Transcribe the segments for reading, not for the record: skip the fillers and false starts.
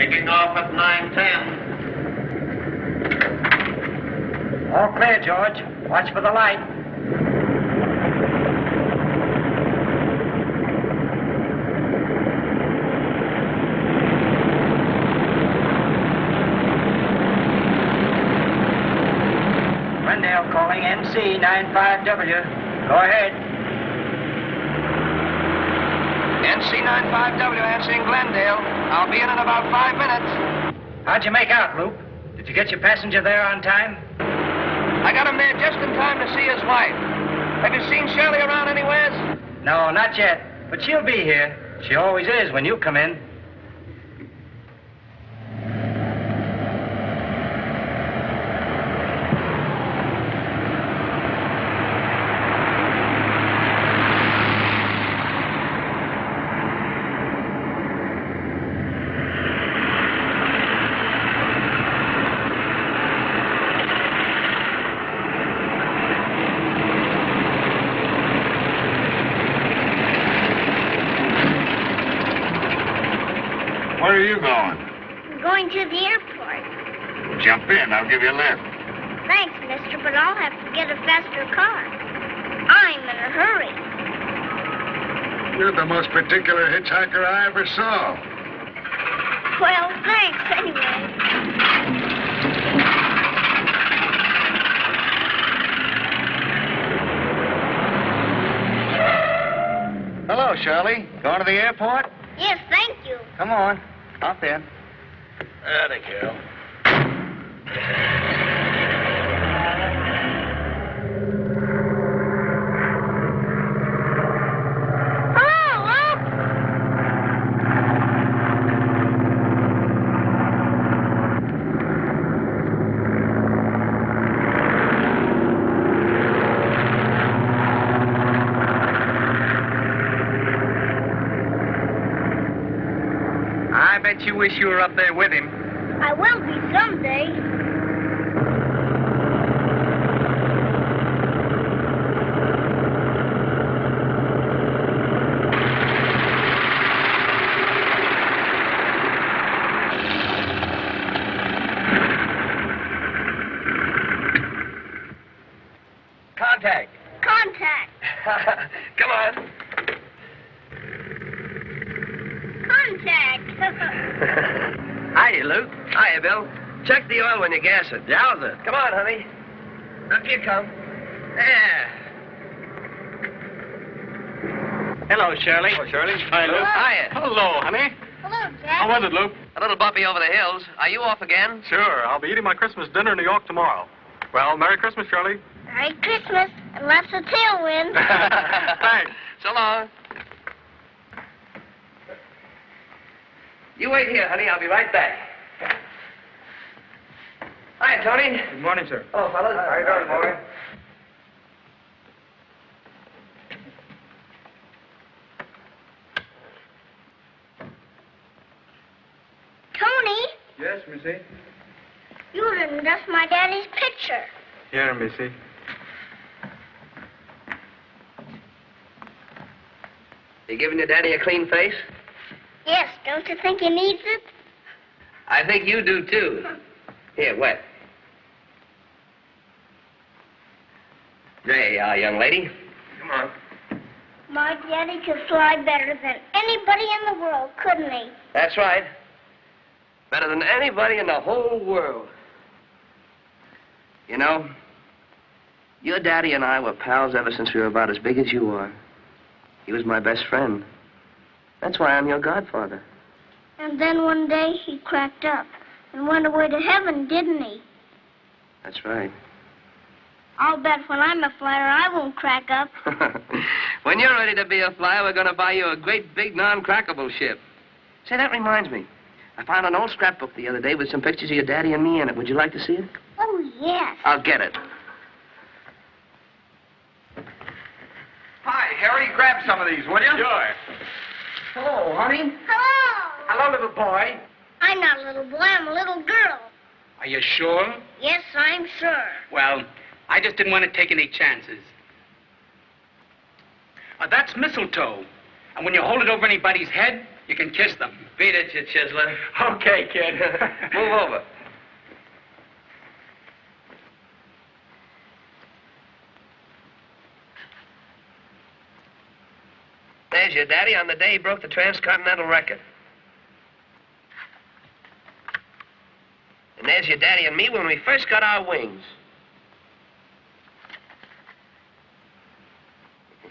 Taking off at 9:10. All clear, George. Watch for the light. Glendale calling NC 95W. Go ahead. NC 95W answering Glendale. I'll be in about 5 minutes. How'd you make out, Loop? Did you get your passenger there on time? I got him there just in time to see his wife. Have you seen Shirley around anywheres? No, not yet. But she'll be here. She always is when you come in. Where are you going? I'm going to the airport. Jump in. I'll give you a lift. Thanks, mister, but I'll have to get a faster car. I'm in a hurry. You're the most particular hitchhiker I ever saw. Well, thanks anyway. Hello, Shirley. Going to the airport? Yes, thank you. Come on. Hop in. Thank you. I bet you wish you were up there with him. I will be someday. Contact. Contact. Come on. Contact. Hiya, Luke. Hiya, Bill. Check the oil when you gas it. Yowza. Come on, honey. Up you come. There. Hello, Shirley. Hello, Shirley. Hi, Luke. Hiya. Hello, honey. Hello, How Jack. was it, Luke? A little bumpy over the hills. Are you off again? Sure. I'll be eating my Christmas dinner in New York tomorrow. Well, Merry Christmas, Shirley. Merry Christmas and lots of tailwind. Thanks. So long. You wait here, honey. I'll be right back. Hi, Tony. Good morning, sir. Hello, fellas. How you doing, boy? Tony, Yes, Missy. you didn't dust my daddy's picture. Here, Missy. You giving your daddy a clean face? Yes, don't you think he needs it? I think you do, too. Here, wet. There you are, young lady. Come on. My daddy could fly better than anybody in the world, couldn't he? That's right. Better than anybody in the whole world. You know, your daddy and I were pals ever since we were about as big as you are. He was my best friend. That's why I'm your godfather. And then one day he cracked up and went away to heaven, didn't he? That's right. I'll bet when I'm a flyer, I won't crack up. When you're ready to be a flyer, we're going to buy you a great big non-crackable ship. Say, that reminds me. I found an old scrapbook the other day with some pictures of your daddy and me in it. Would you like to see it? Oh, yes. I'll get it. Hi, Harry. Grab some of these, will you? Sure. Hello, honey. Hello. Hello, little boy. I'm not a little boy, I'm a little girl. Are you sure? Yes, I'm sure. Well, I just didn't want to take any chances. That's mistletoe. And when you hold it over anybody's head, You can kiss them. Beat it, you chiseler. Okay, kid. Move over. There's your daddy on the day he broke the transcontinental record. And there's your daddy and me when we first got our wings.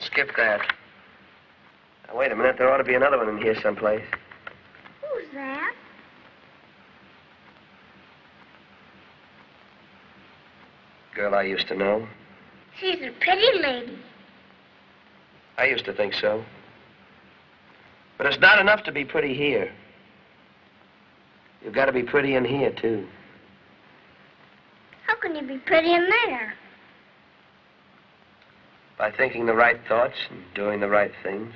Skip that. Now, wait a minute. There ought to be another one in here someplace. Who's that? Girl I used to know. She's a pretty lady. I used to think so. But it's not enough to be pretty here. You've got to be pretty in here, too. How can you be pretty in there? By thinking the right thoughts and doing the right things.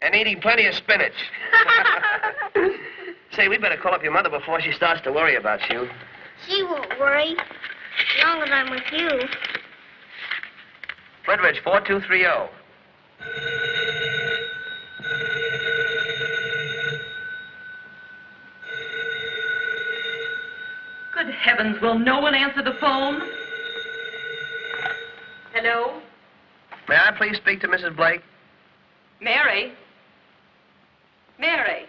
And eating plenty of spinach. Say, we better call up your mother before she starts to worry about you. She won't worry, as long as I'm with you. Flintridge, 4230. Good heavens, will no one answer the phone? Hello? May I please speak to Mrs. Blake? Mary? Mary?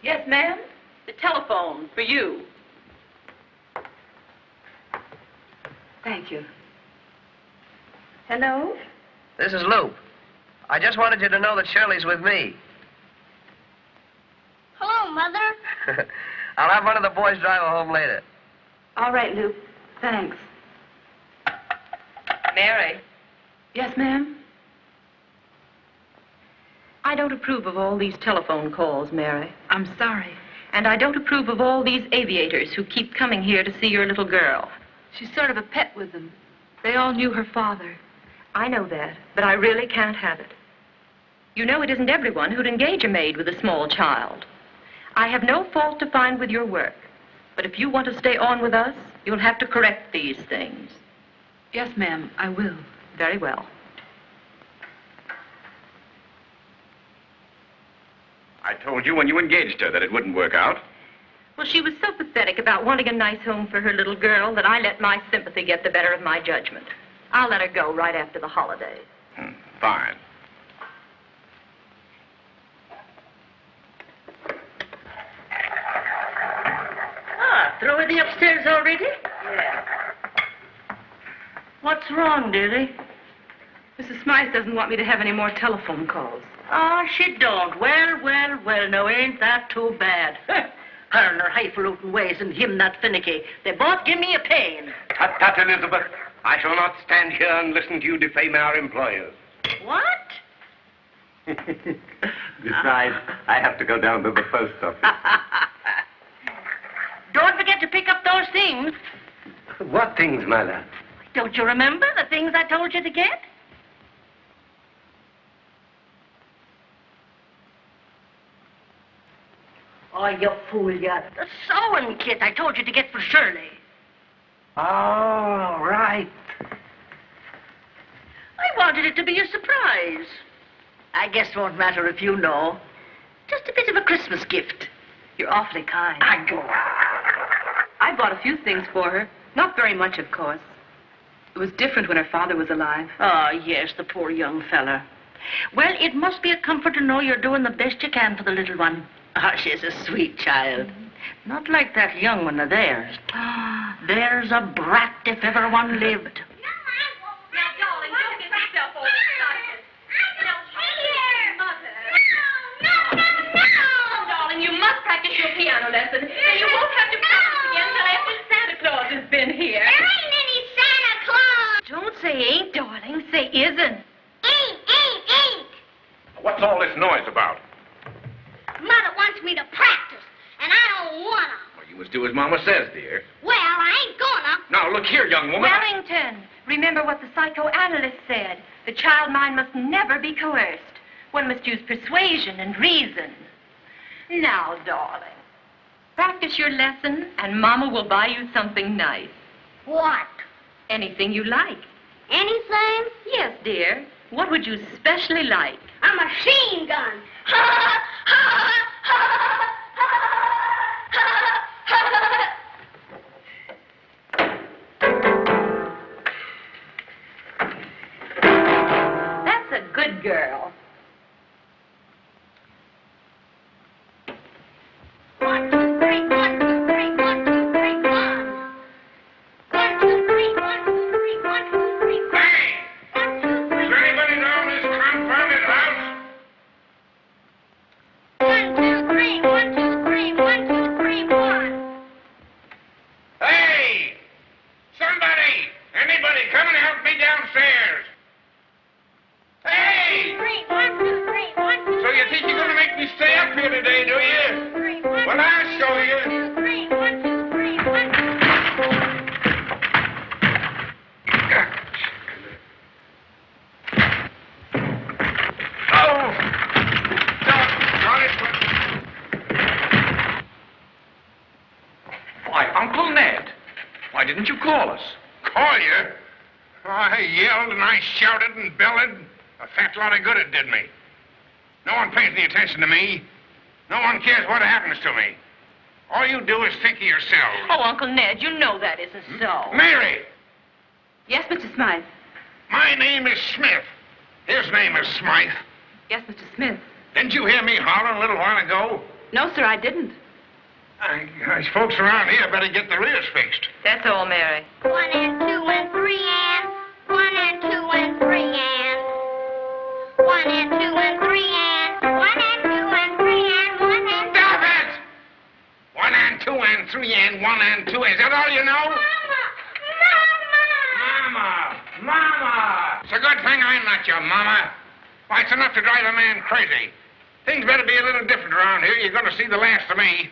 Yes, ma'am? The telephone for you. Thank you. Hello? This is Lou. I just wanted you to know that Shirley's with me. Hello, Mother. I'll have one of the boys drive her home later. All right, Luke. Thanks. Mary? Yes, ma'am? I don't approve of all these telephone calls, Mary. I'm sorry. And I don't approve of all these aviators who keep coming here to see your little girl. She's sort of a pet with them. They all knew her father. I know that, but I really can't have it. You know it isn't everyone who'd engage a maid with a small child. I have no fault to find with your work, but if you want to stay on with us, you'll have to correct these things. Yes, ma'am, I will. Very well. I told you when you engaged her that it wouldn't work out. Well, she was so pathetic about wanting a nice home for her little girl that I let my sympathy get the better of my judgment. I'll let her go right after the holidays. Fine. Through with the upstairs already? Yeah. What's wrong, dearie? Mrs. Smythe doesn't want me to have any more telephone calls. Oh, she don't. Well, now ain't that too bad? Her and her highfalutin ways and him that finicky. They both give me a pain. Tut, Elizabeth. I shall not stand here and listen to you defame our employers. What? Besides, I have to go down to the post office. Don't forget to pick up those things. What things, Mother? Don't you remember the things I told you to get? Oh, you fool, you. The sewing kit I told you to get for Shirley. Oh, right. I wanted it to be a surprise. I guess it won't matter if you know. Just a bit of a Christmas gift. You're awfully kind. I go. I bought a few things for her. Not very much, of course. It was different when her father was alive. Oh, yes, the poor young fella. Well, it must be a comfort to know you're doing the best you can for the little one. Oh, she's a sweet child. Not like that young one of theirs. There's a brat if ever one lived. Now, darling, don't get yourself all excited. Darling, you must practice your piano lesson. And you won't have to practice again until after Santa Claus has been here. There ain't any Santa Claus. Don't say ain't, darling. Say isn't. Ain't. What's all this noise about? Mother wants me to practice, and I don't wanna. Well, you must do as Mama says, dear. Well, I ain't gonna. Now, look here, young woman. Wellington, remember what the psychoanalyst said. The child mind must never be coerced. One must use persuasion and reason. Now, darling, practice your lesson, and Mama will buy you something nice. What? Anything you like. Anything? Yes, dear. What would you especially like? A machine gun. That's a good girl. 1, 2, 3, 1, 2, 3, 1, 2, 3, 1. 1, 2, 3, 1, 2, 3, 1, 2, 3, 1. Hey! 1, 2, 3. Is anybody down this confounded house? 1, 2, 3, 1, 2, 3, 1, 2, 3, 1. Hey! Somebody! Anybody come and help me downstairs? Hey! 3, 1, 2, 3, 1, 2, So you think you're going to make me stay up here today, do you? 3, 1, Well, I'll show you. 2, 3, 1, 2, 3, 1, 2. Oh! Doggone it. Why, Uncle Ned, why didn't you call us? Call you? Oh, I yelled and I shouted and bellowed. A fat lot of good it did me. No one pays any attention to me. No one cares what happens to me. All you do is think of yourself. Oh, Uncle Ned, you know that isn't so. Mary, Yes, Mr. Smythe. my name is Smith. His name is Smythe. Yes, Mr. Smith. Didn't you hear me hollering a little while ago? No, sir, I didn't. These folks around here better get their ears fixed. That's all, Mary. 1 and 2 and 3 and 1 and 2 and 3 and 1 and 2 and 3 and 1 and 2 and 3 and 1 and 2. Stop it! 1 and 2 and 3 and 1 and 2. Is that all you know? Mama! Mama! It's a good thing I'm not your mama. Why, it's enough to drive a man crazy. Things better be a little different around here. You're going to see the last of me.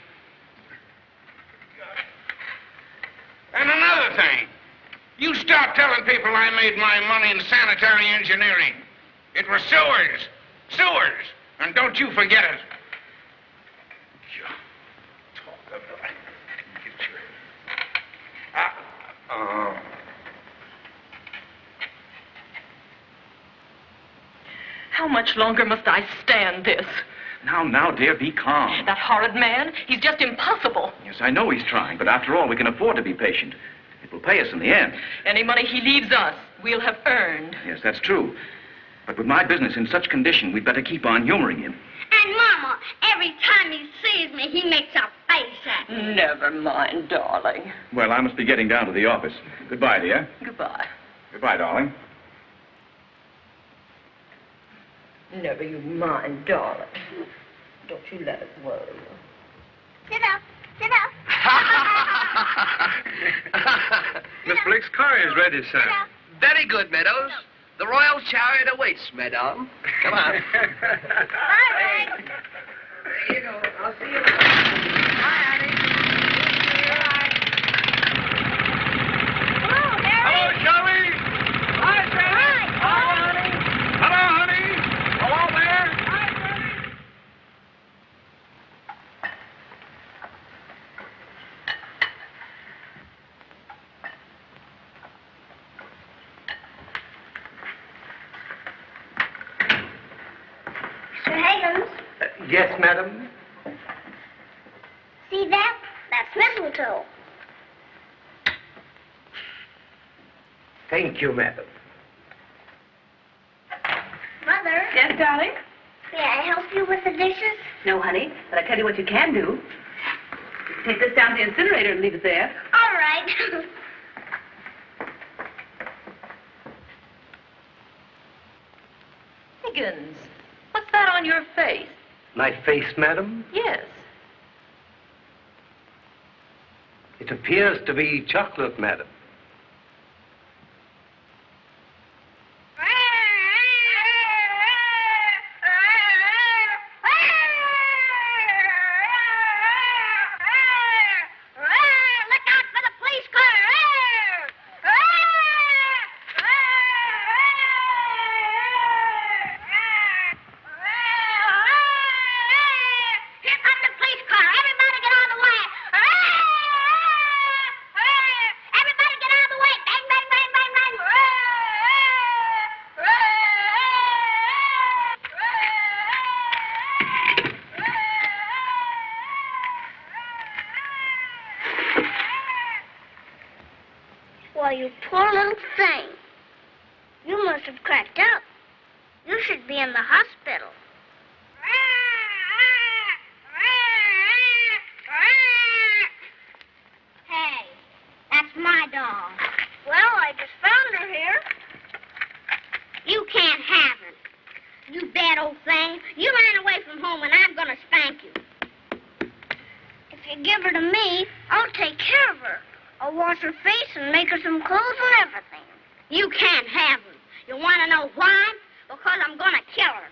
And another thing. You stop telling people I made my money in sanitary engineering. It was sewers. Sewers. And don't you forget it. How much longer must I stand this? Now, dear, be calm. That horrid man, he's just impossible. Yes, I know he's trying, but after all, we can afford to be patient. It will pay us in the end. Any money he leaves us, we'll have earned. Yes, that's true. But with my business in such condition, we'd better keep on humoring him. And Mama, every time he sees me, he makes a face at me. Never mind, darling. Well, I must be getting down to the office. Goodbye, dear. Goodbye. Goodbye, darling. Never you mind, darling. Don't you let it worry you. Sit up. Sit up. Miss Blake's car is ready, sir. Sit up. Very good, Meadows. The royal chariot awaits, madame. Come on. Bye, Frank. There you go. I'll see you later. Bye, honey. Hello, Harry. Hello, Shirley. Hi, Harry. Hi. Hello, honey. Hello there. Mr. Higgins, Yes, madam. see that? That's mistletoe. Thank you, madam. Mother, Yes, darling? may I help you with the dishes? No, honey, but I tell you what you can do. Take this down to the incinerator and leave it there. All right. Higgins, what's that on your face? My face, madam? Yes. It appears to be chocolate, madam. Look out for the police car! Here comes the police car! Everybody get out of the way! Everybody poor little thing. You must have cracked up. You should be in the hospital. Hey, that's my dog. Well, I just found her here. You can't have her. You bad old thing. You ran away from home, and I'm going to spank you. If you give her to me, I'll take care of her. I'll wash her face and make her some clothes and everything. You can't have her. You want to know why? Because I'm going to kill her.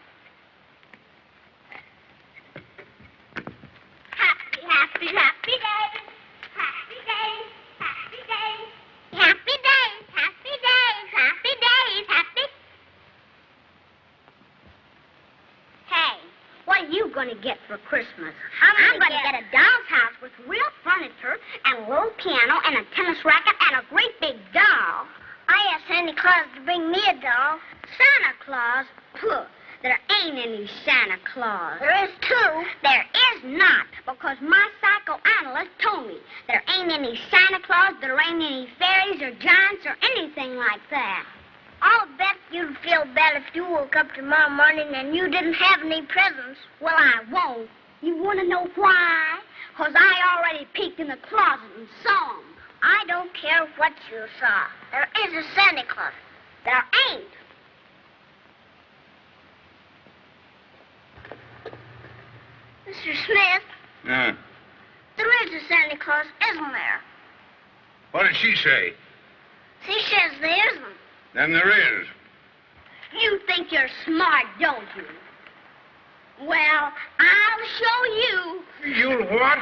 Happy, happy, happy days. Happy days. Happy days. Happy days. Happy days. Happy days. Happy. Hey, what are you going to get for Christmas? I'm going to get a doll's house with real furniture and a little piano and a tennis racket and a great big doll. I asked Santa Claus to bring me a doll. Santa Claus? Pooh, there ain't any Santa Claus. There is too. There is not, because my psychoanalyst told me there ain't any Santa Claus, there ain't any fairies or giants or anything like that. I'll bet you'd feel bad if you woke up tomorrow morning and you didn't have any presents. Well, I won't. You want to know why? Because I already peeked in the closet and saw him. I don't care what you saw. There is a Santa Claus. There ain't. Mr. Smith, Yeah. there is a Santa Claus, isn't there? What did she say? She says there isn't. Then there is. You think you're smart, don't you? Well, I'll show you. You'll what?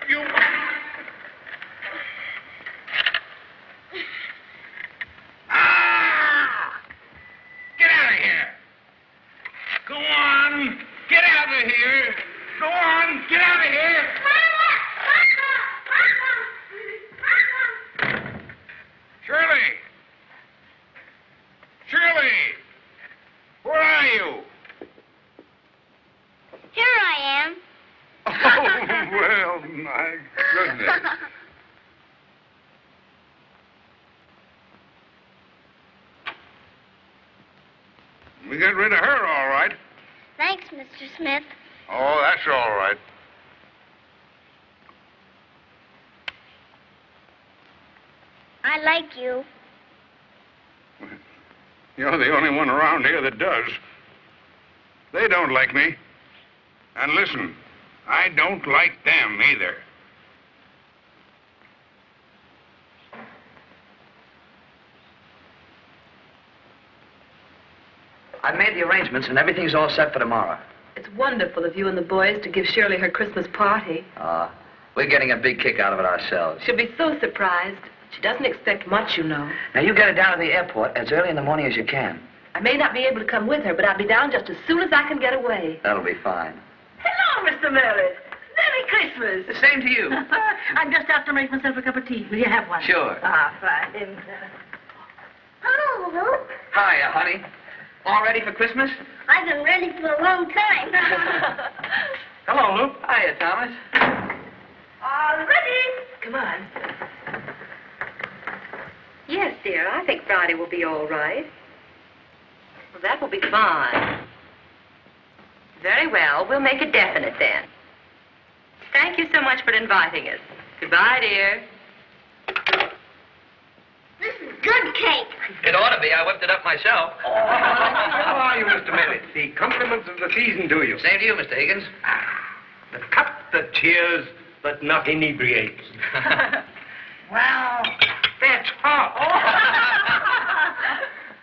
You... Ah! Get out of here! Go on! Get out of here! Go on! Get out of here! Shirley! Shirley! Where are you? Here I am. Oh, well, my goodness. We got rid of her, all right. Thanks, Mr. Smith. Oh, that's all right. I like you. You're the only one around here that does. They don't like me. And listen, I don't like them either. I've made the arrangements, and everything's all set for tomorrow. It's wonderful of you and the boys to give Shirley her Christmas party. We're getting a big kick out of it ourselves. She'll be so surprised. She doesn't expect much, you know. Now, you get her down to the airport as early in the morning as you can. I may not be able to come with her, but I'll be down just as soon as I can get away. That'll be fine. Hello, Mr. Merritt. Merry Christmas. The same to you. I'm just out to make myself a cup of tea. Will you have one? Sure. Ah, fine. Hello, Luke. Hiya, honey. All ready for Christmas? I've been ready for a long time. Hello, Luke. Hiya, Thomas. All ready. Come on. Yes, dear, I think Friday will be all right. Well, that will be fine. Very well. We'll make it definite then. Thank you so much for inviting us. Goodbye, dear. This is good cake. It ought to be. I whipped it up myself. How are you, Mr. Merritt? The compliments of the season to you. Same to you, Mr. Higgins. The cup that cheers, but not inebriates. Wow, That's hot.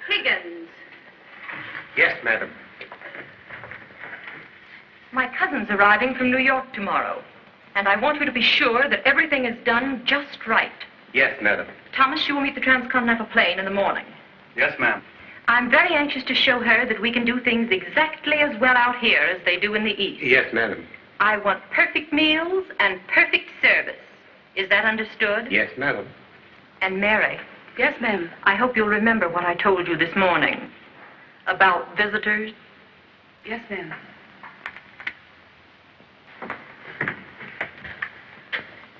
Higgins, Yes, madam. my cousin's arriving from New York tomorrow, and I want you to be sure that everything is done just right. Yes, madam. Thomas, she will meet the transcontinental plane in the morning. Yes, ma'am. I'm very anxious to show her that we can do things exactly as well out here as they do in the East. Yes, madam. I want perfect meals and perfect service. Is that understood? Yes, madam. And Mary. Yes, ma'am. I hope you'll remember what I told you this morning about visitors. Yes, ma'am.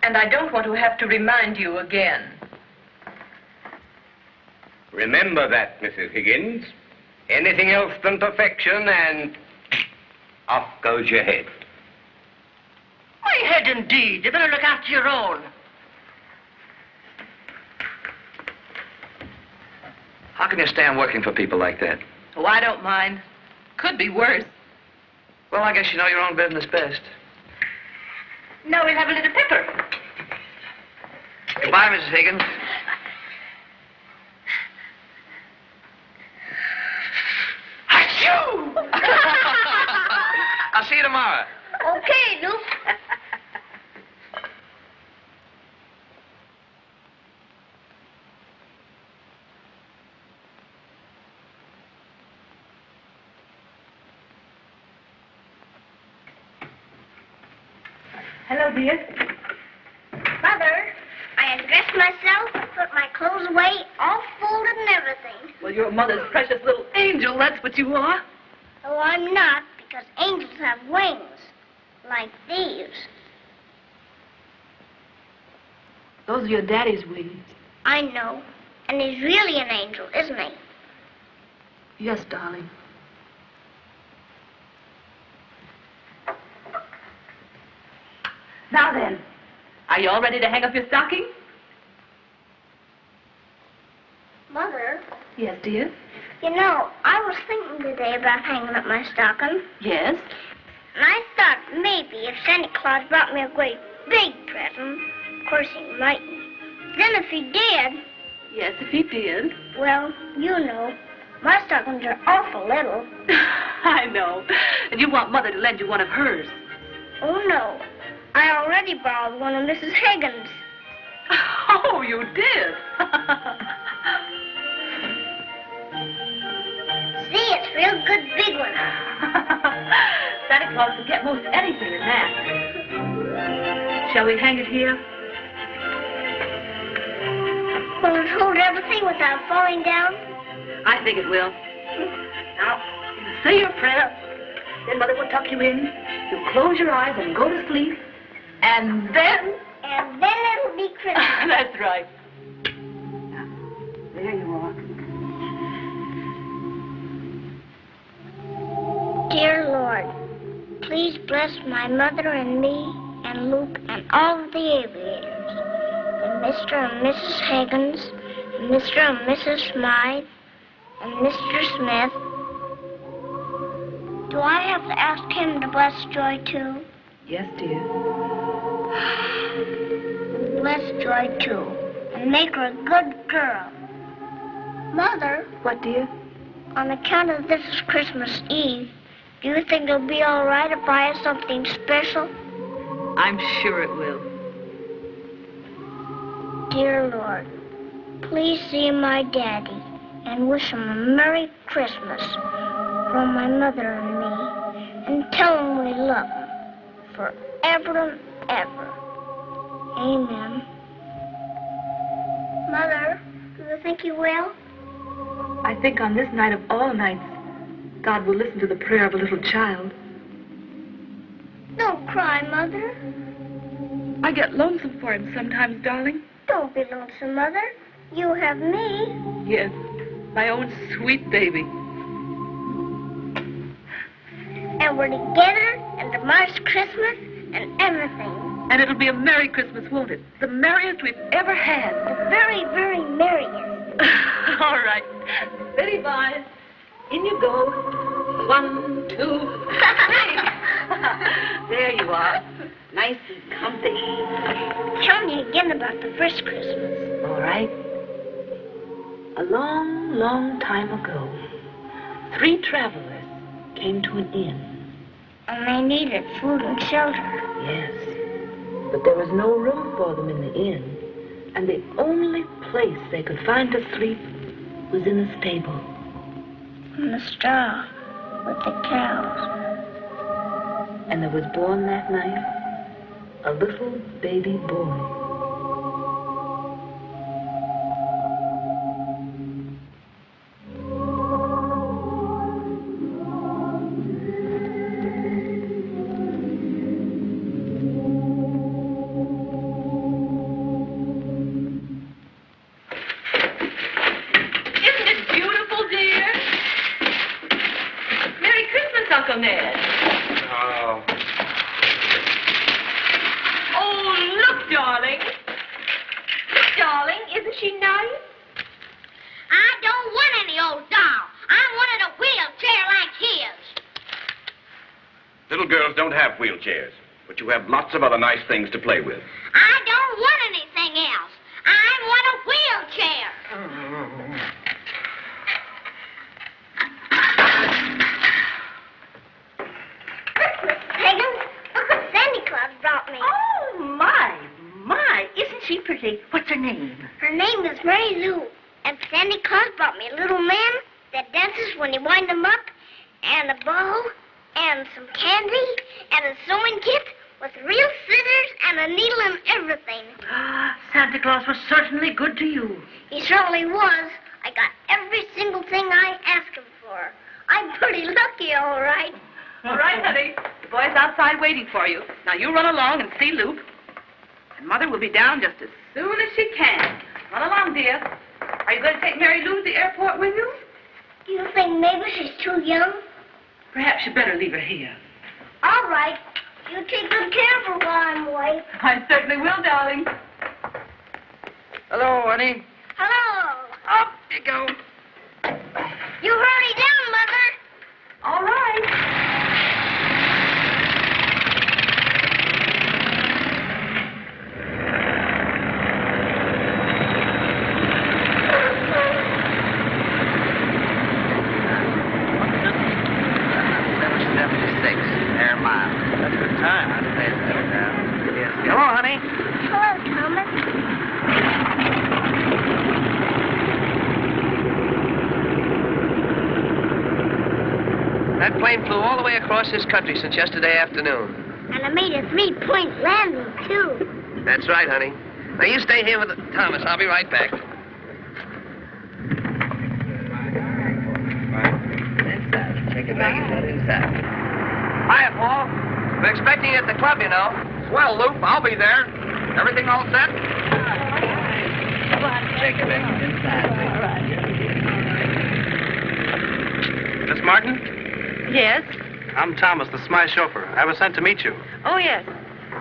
And I don't want to have to remind you again. Remember that, Mrs. Higgins. Anything else than perfection, and off goes your head. My head, indeed. You better look after your own. How can you stand working for people like that? Oh, I don't mind. Could be worse. Well, I guess you know your own business best. Now we'll have a little pepper. Goodbye, Mrs. Higgins. Achoo! I'll see you tomorrow. Okay, Luke. Hello, dear. Mother, I undressed myself and put my clothes away, all folded and everything. Well, you're mother's precious little angel, that's what you are. Oh, I'm not, because angels have wings, like these. Those are your daddy's wings. I know. And he's really an angel, isn't he? Yes, darling. Now then, are you all ready to hang up your stocking? Mother, Yes, dear. you know, I was thinking today about hanging up my stocking. Yes? And I thought maybe if Santa Claus brought me a great big present, of course he mightn't. Then if he did, Yes, if he did. well, you know, my stockings are awful little. I know. And you want Mother to lend you one of hers. Oh, no. I already borrowed one of Mrs. Higgins. Oh, you did? See, it's a real good big one. Santa Claus can get most anything in that. Shall we hang it here? Will it hold everything without falling down? I think it will. Now, say your prayer. Then Mother will tuck you in. You'll close your eyes and go to sleep. And then... And then it'll be Christmas. That's right. Now, there you are. Dear Lord, please bless my mother and me and Luke and all of the aviators. And Mr. and Mrs. Higgins, and Mr. and Mrs. Smythe, and Mr. Smith. Do I have to ask him to bless Joy too? Yes, dear. Bless Joy too, and make her a good girl. Mother, What, dear? on account of this is Christmas Eve, do you think it'll be all right if I have something special? I'm sure it will. Dear Lord, please see my daddy and wish him a Merry Christmas from my mother and me, and tell him we love him forever and ever. Amen. Mother, do you think he will? I think on this night of all nights, God will listen to the prayer of a little child. Don't cry, Mother. I get lonesome for him sometimes, darling. Don't be lonesome, Mother. You have me. Yes, my own sweet baby. And we're together, and tomorrow's Christmas, and everything. And it'll be a Merry Christmas, won't it? The merriest we've ever had. The very, very merriest. All right. Ready, boys? In you go. 1, 2, 3. There you are. Nice and comfy. Tell me again about the first Christmas. All right. A long, long time ago, 3 travelers came to an inn. And they needed food and shelter. Yes, but there was no room for them in the inn, and the only place they could find to sleep was in a stable. In the straw with the cows. And there was born that night a little baby boy. Uncle Ned. Oh. Oh, look, darling. Look, darling, isn't she nice? I don't want any old doll. I wanted a wheelchair like his. Little girls don't have wheelchairs, but you have lots of other nice things to play with. I don't want anything else. I want a wheelchair. Hagen, look what Sandy Claus brought me. Oh, my. Isn't she pretty? What's her name? Her name is Mary Lou. And Sandy Claus brought me a little man that dances when you wind him up, and a bow, and some candy, and a sewing kit with real scissors and a needle and everything. Santa Claus was certainly good to you. He certainly was. I got every single thing I asked him for. I'm pretty lucky, all right. All right, honey. The boy's outside waiting for you. Now you run along and see Luke. And Mother will be down just as soon as she can. Run along, dear. Are you going to take Mary Lou to the airport with you? Do you think maybe she's too young? Perhaps you better leave her here. All right. You take good care of her while I'm away. I certainly will, darling. Hello, honey. Hello. Up you go. You hurry down, Mother. All right. Air mile. That's a good time. I'd say it's better now. Yes. Hello, honey. Hello, Thomas. That plane flew all the way across this country since yesterday afternoon. And I made a 3-point landing, too. That's right, honey. Now, you stay here with Thomas. I'll be right back. Inside. Take it back and let inside. Hiya, Paul. We're expecting you at the club, you know. Swell, Luke. I'll be there. Everything all set? Take it back inside. Miss Martin? Yes? I'm Thomas, the Smythe chauffeur. I was sent to meet you. Oh, yes.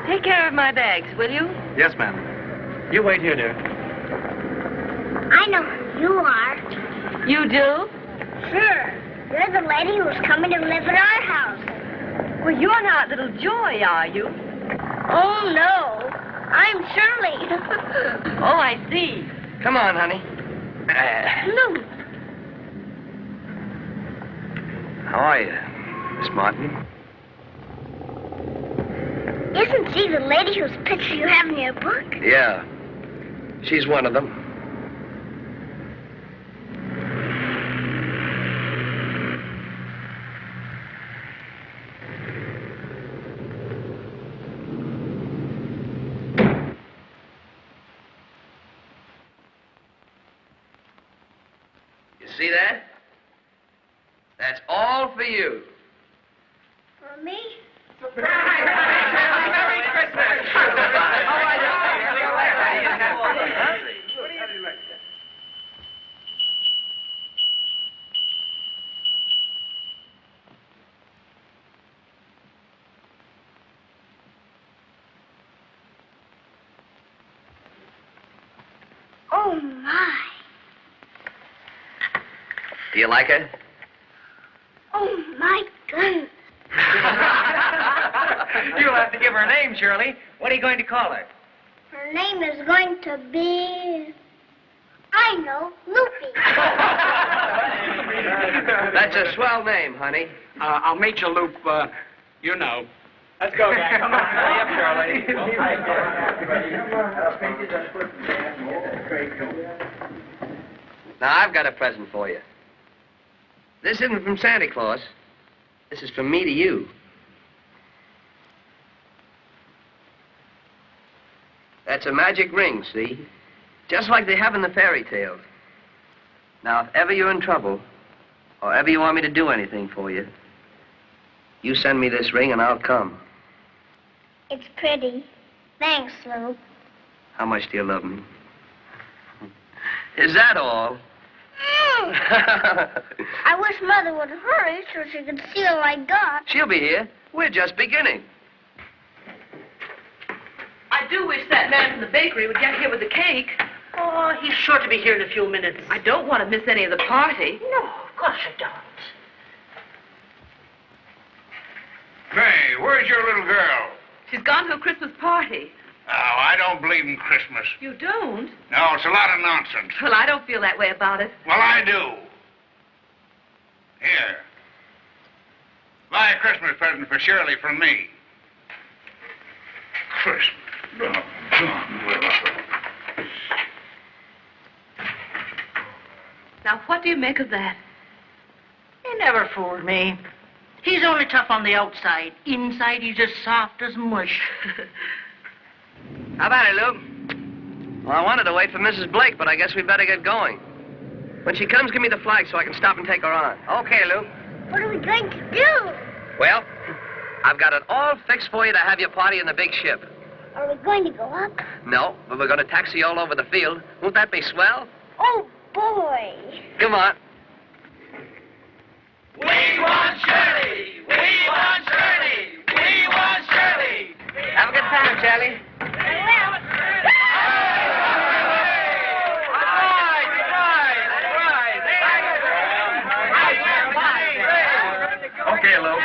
Take care of my bags, will you? Yes, ma'am. You wait here, dear. I know who you are. You do? Sure. You're the lady who's coming to live at our house. Well, you're not little Joy, are you? Oh, no. I'm Shirley. Oh, I see. Come on, honey. Luke. How are you, Miss Martin? Isn't she the lady whose picture you have in your book? Yeah. She's one of them. See that? That's all for you. For me? Merry Christmas! Oh, my. Do you like her? Oh, my goodness. You'll have to give her a name, Shirley. What are you going to call her? Her name is going to be... I know, Loopy. That's a swell name, honey. I'll meet you, Luke, you know. Let's go, guys. Come on. Hurry up, Shirley. Now, I've got a present for you. This isn't from Santa Claus. This is from me to you. That's a magic ring, see? Just like they have in the fairy tales. Now, if ever you're in trouble, or ever you want me to do anything for you, you send me this ring and I'll come. It's pretty. Thanks, Luke. How much do you love me? Is that all? I wish Mother would hurry so she could see all I got. She'll be here. We're just beginning. I do wish that man from the bakery would get here with the cake. Oh, he's sure to be here in a few minutes. I don't want to miss any of the party. No, of course you don't. Hey, where's your little girl? She's gone to a Christmas party. Oh, I don't believe in Christmas. You don't? No, it's a lot of nonsense. Well, I don't feel that way about it. Well, I do. Here. Buy a Christmas present for Shirley from me. Christmas. Now, what do you make of that? He never fooled me. He's only tough on the outside. Inside, he's as soft as mush. How about it, Luke? Well, I wanted to wait for Mrs. Blake, but I guess we better get going. When she comes, give me the flag so I can stop and take her on. Okay, Luke. What are we going to do? Well, I've got it all fixed for you to have your party in the big ship. Are we going to go up? No, but we're going to taxi all over the field. Won't that be swell? Oh, boy. Come on. We want Shirley! We want Shirley! We want Shirley! Have a good time, Charlie. Okay, Lou.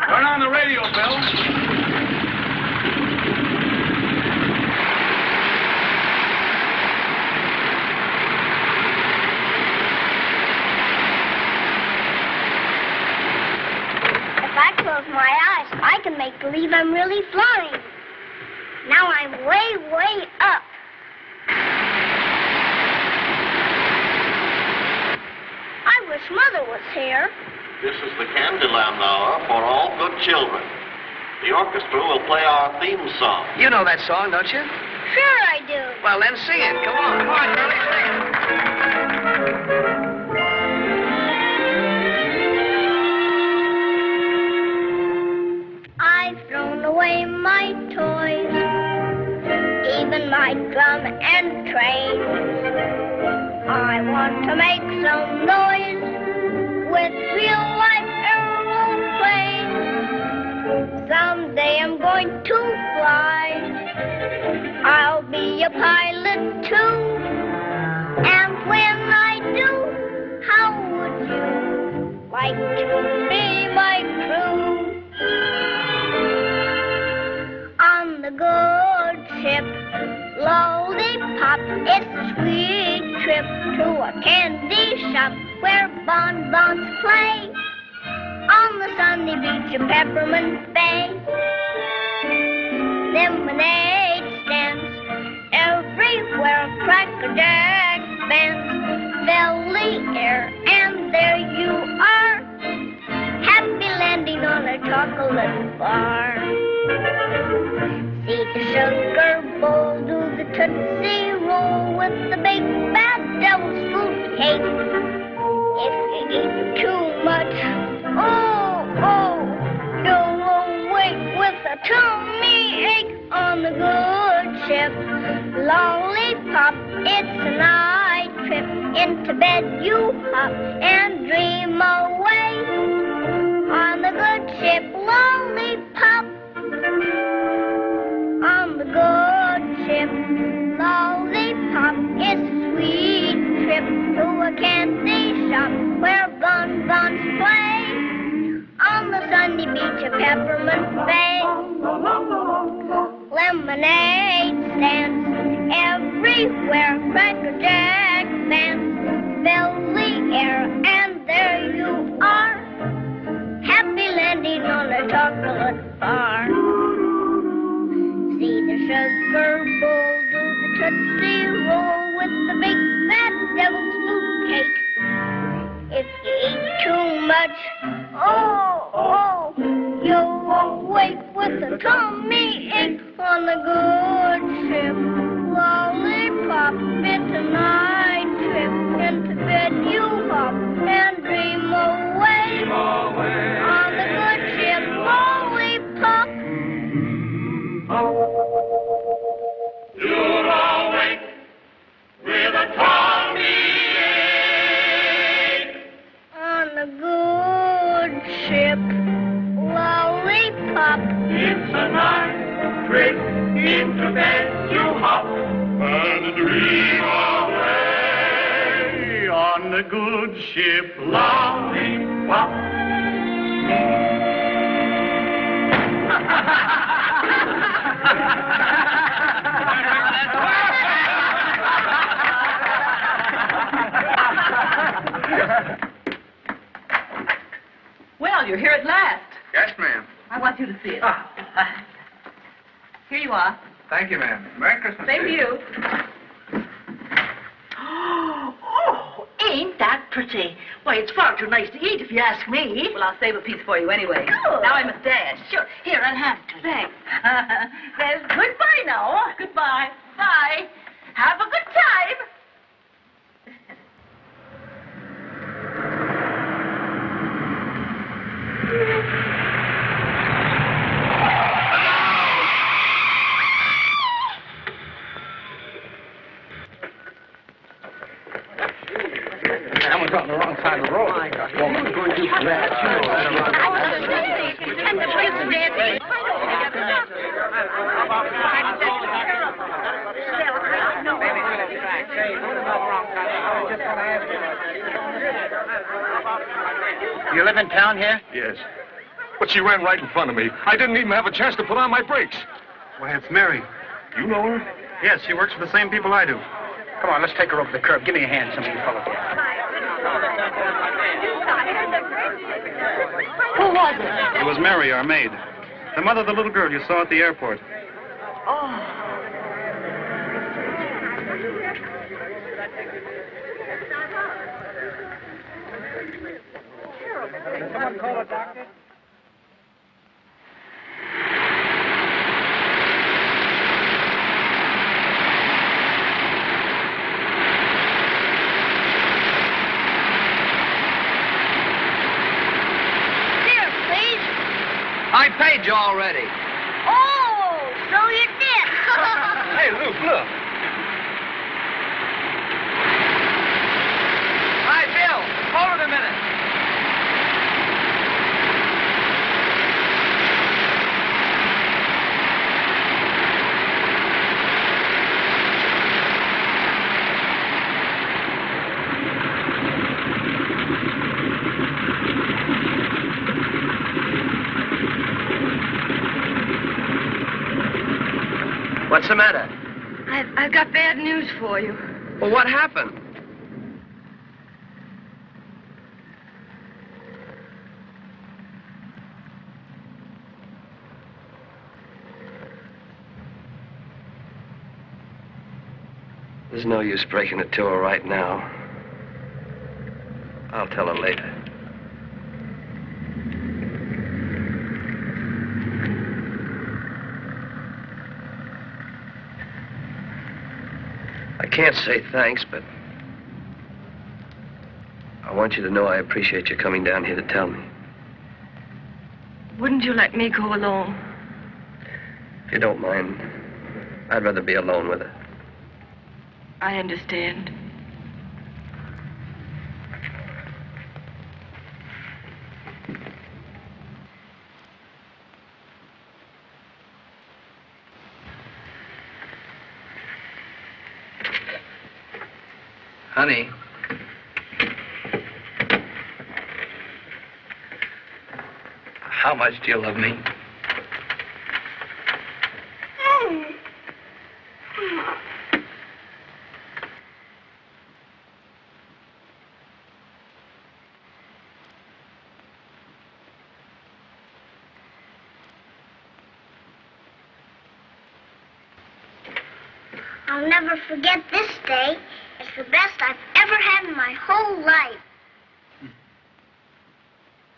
Turn on the radio, Bill. If I close my eyes, I can make believe I'm really flying. Now I'm way, way up. I wish Mother was here. This is the Candyland hour for all good children. The orchestra will play our theme song. You know that song, don't you? Sure I do. Well, then sing it. Come on. Come on, Shirley, sing it. I've thrown away my toys, even my drum and train. I want to make some noise with real-life aeroplanes. Someday I'm going to fly. I'll be a pilot too. And when I do, how would you like to be my crew? On the good ship, Lollipop, it's a sweet trip to a candy shop where bonbons play on the sunny beach of Peppermint Bay. Lemonade stands everywhere, Cracker Jack bands fill the air, and there you are, happy landing on a chocolate bar. See the sugar bowl, do the Tootsie Roll with the big bad devil's food cake. If you eat too much, you'll awake with a tummy ache on the good ship. Lollipop, it's a night trip. Into bed you hop and dream away on the good ship, Lollipop. On the good ship, Lollipop, it's a sweet trip to a candy shop where bonbons play on the sunny beach of Peppermint Bay. Lemonade stands everywhere, Cracker Jack bands fill the air, and there you are, happy landing on a chocolate bar. See the sugar bowl, do the Tootsie Roll with the big fat devil's food cake. If you eat too much, you'll awake with a tummy ache on the good ship. Lollipop, it's a night trip. Into bed you hop and dream away. On the good ship, Lollipop. a good ship lollipop. Well, you're here at last. Yes, ma'am. I want you to see it. Here you are. Thank you, ma'am. Merry Christmas. Same to you. Oh, ain't that pretty? Why, it's far too nice to eat, if you ask me. Well, I'll save a piece for you anyway. Good. Now I must dash. Sure. Here, I'll hand it to you. Thanks. Well, goodbye now. Goodbye. Bye. Have a good time. Someone's on the wrong side of the road. Woman, going too fast. You live in town here? Yes. But she ran right in front of me. I didn't even have a chance to put on my brakes. Why, it's Mary. You know her? Yes, she works for the same people I do. Come on, let's take her over the curb. Give me a hand, some of you fellows. Who was it? It was Mary, our maid. The mother of the little girl you saw at the airport. Someone call a doctor? Here, please. I paid you already. Oh, so you did. Hey, Luke, look. Hi, Bill. Hold it a minute. What's the matter? I've got bad news for you. Well, what happened? There's no use breaking it to her right now. I'll tell her later. I can't say thanks, but I want you to know I appreciate you coming down here to tell me. Wouldn't you let me go alone? If you don't mind, I'd rather be alone with her. I understand. Honey. How much do you love me? I'll never forget this day. It's the best I've ever had in my whole life.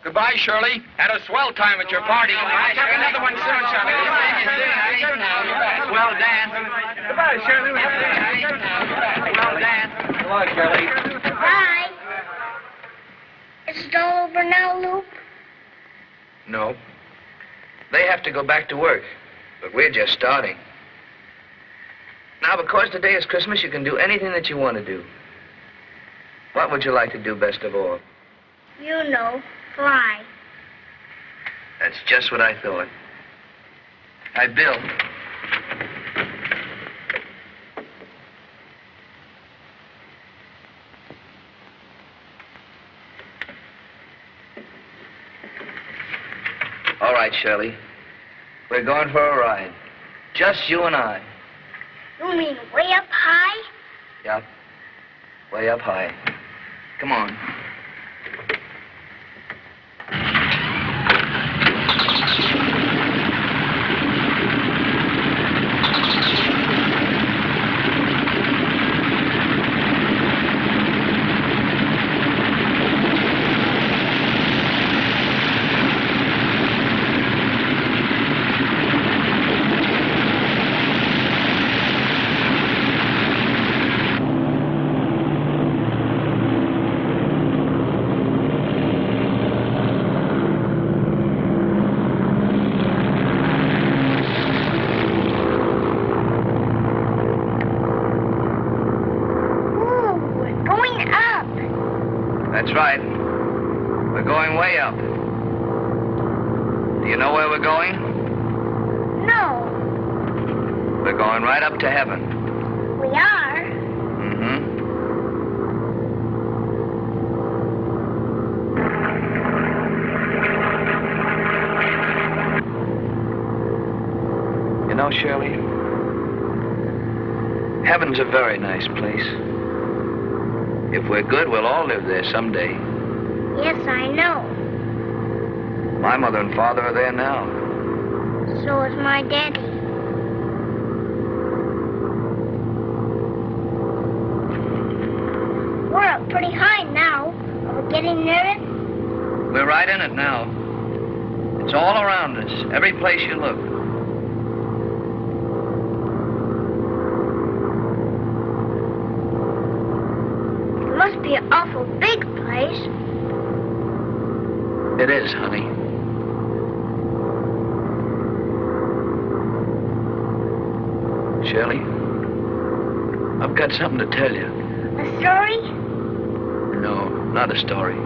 Goodbye, Shirley. Had a swell time at your party. Another one soon, Shirley. Well danced. Goodbye, Shirley. Well danced. Goodbye, Shirley. Bye. Is it all over now, Luke? No. They have to go back to work, but we're just starting. Now, because today is Christmas, you can do anything that you want to do. What would you like to do best of all? You know, fly. That's just what I thought. Hi, Bill. right, Shirley. We're going for a ride. Just you and I. You mean way up high? Yep. Way up high. Come on. That's right. We're going way up. Do you know where we're going? No. We're going right up to heaven. We are? Mm-hmm. You know, Shirley, heaven's a very nice place. If we're good, we'll all live there someday. Yes, I know. My mother and father are there now. So is my daddy. We're up pretty high now. Are we getting near it? We're right in it now. It's all around us, every place you look. It must be an awful big place. It is, honey. Shirley, I've got something to tell you. A story? No, not a story.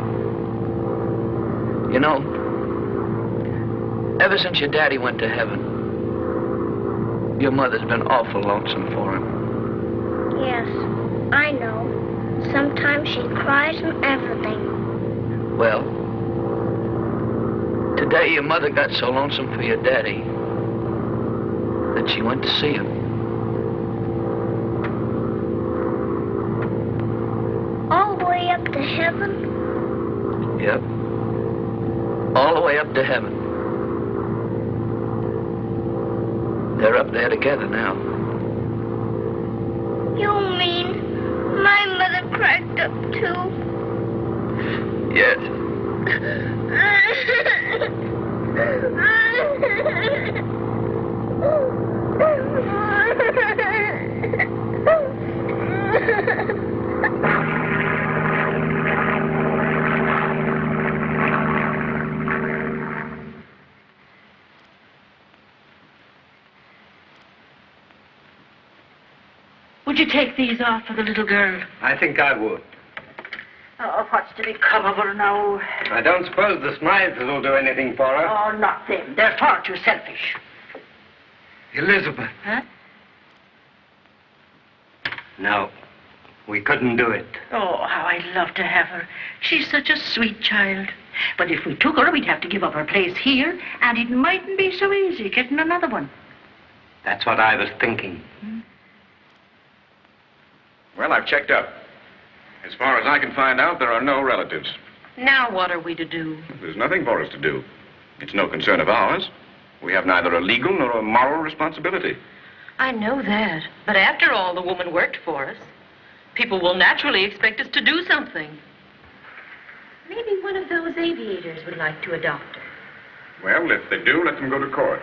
You know, ever since your daddy went to heaven, your mother's been awful lonesome for him. Yes, I know. Sometimes she cries and everything. Well, today your mother got so lonesome for your daddy that she went to see him. All the way up to heaven? Yep. All the way up to heaven. They're up there together now. You mean my mother cracked up too? Yes. Would you take these off for the little girl? I think I would. Oh, what's to become of her now? I don't suppose the Smythes will do anything for her. Oh, not them. They're far too selfish. Elizabeth. Huh? No, we couldn't do it. Oh, how I'd love to have her. She's such a sweet child. But if we took her, we'd have to give up her place here, and it mightn't be so easy getting another one. That's what I was thinking. Well, I've checked up. As far as I can find out, there are no relatives. Now what are we to do? There's nothing for us to do. It's no concern of ours. We have neither a legal nor a moral responsibility. I know that. But after all, the woman worked for us. People will naturally expect us to do something. Maybe one of those aviators would like to adopt her. Well, if they do, let them go to court.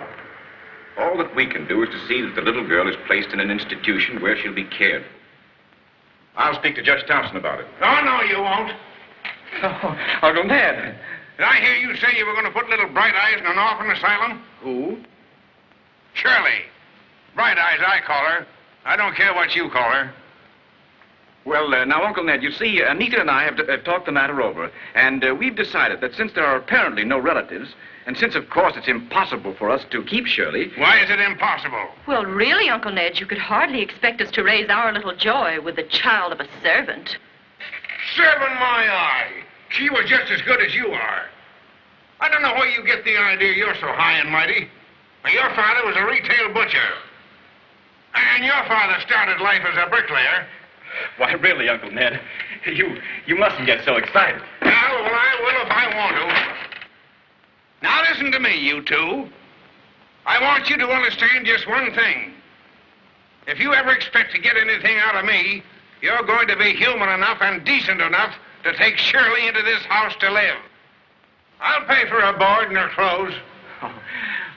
All that we can do is to see that the little girl is placed in an institution where she'll be cared for. I'll speak to Judge Thompson about it. Oh, no, you won't. Oh, Uncle Ned. Did I hear you say you were going to put little Bright Eyes in an orphan asylum? Who? Shirley. Bright Eyes, I call her. I don't care what you call her. Well, now, Uncle Ned, you see, Anita and I have talked the matter over, and we've decided that since there are apparently no relatives, and since, of course, it's impossible for us to keep Shirley... Why is it impossible? Well, really, Uncle Ned, you could hardly expect us to raise our little Joy with the child of a servant. Servant my eye. She was just as good as you are. I don't know where you get the idea you're so high and mighty. Well, your father was a retail butcher. And your father started life as a bricklayer. Why, really, Uncle Ned, you mustn't get so excited. Well, I will if I want to. Now listen to me, you two. I want you to understand just one thing. If you ever expect to get anything out of me, you're going to be human enough and decent enough to take Shirley into this house to live. I'll pay for her board and her clothes.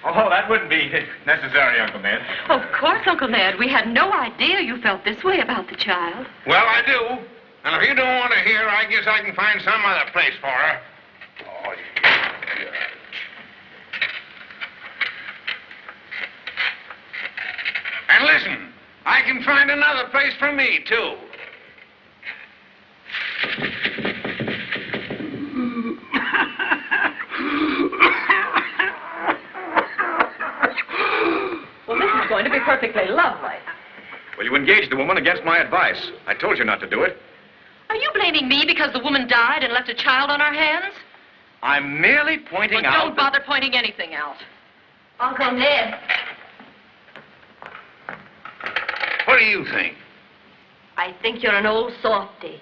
Oh, that wouldn't be necessary, Uncle Ned. Of course, Uncle Ned. We had no idea you felt this way about the child. Well, I do. And if you don't want to hear, I guess I can find some other place for her. Oh, yeah. And listen, I can find another place for me, too. Well, this is going to be perfectly lovely. Well, you engaged the woman against my advice. I told you not to do it. Are you blaming me because the woman died and left a child on our hands? I'm merely pointing Well, out... don't bother pointing anything out. Uncle Ned. What do you think? I think you're an old softy.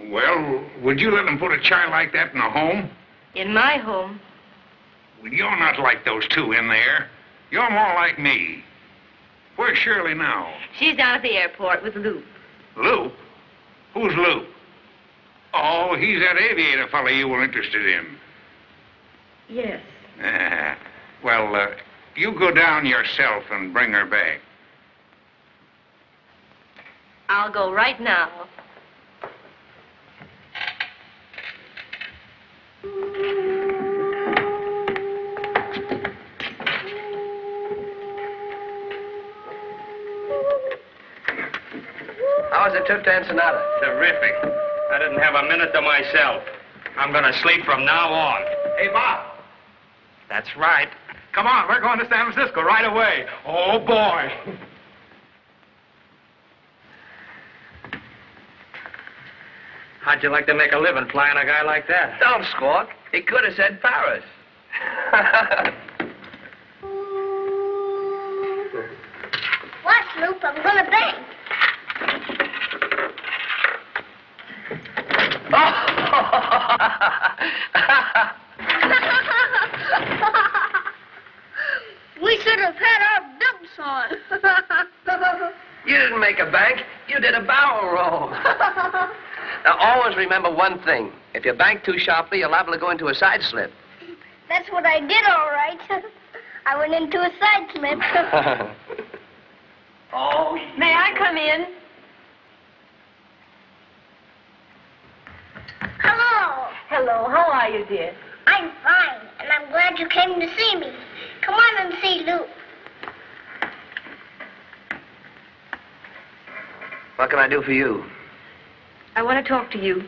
Well, would you let them put a child like that in a home? In my home. Well, you're not like those two in there. You're more like me. Where's Shirley now? She's down at the airport with Luke. Luke? Who's Luke? Oh, he's that aviator fellow you were interested in. Yes. Well, you go down yourself and bring her back. I'll go right now. How was the trip to Ensenada? Terrific. I didn't have a minute to myself. I'm going to sleep from now on. Hey, Bob. That's right. Come on, we're going to San Francisco right away. Oh, boy. How'd you like to make a living flying a guy like that? Don't squawk. He could have said Paris. Watch, Loop, I'm gonna bang. We should have had our dumps on. You didn't make a bank. You did a barrel roll. Now, always remember one thing. If you bank too sharply, you're liable to go into a side slip. That's what I did, all right. I went into a side slip. Oh, May I come in? Hello. Hello, how are you, dear? I'm fine, and I'm glad you came to see me. Come on and see Luke. what can I do for you? I want to talk to you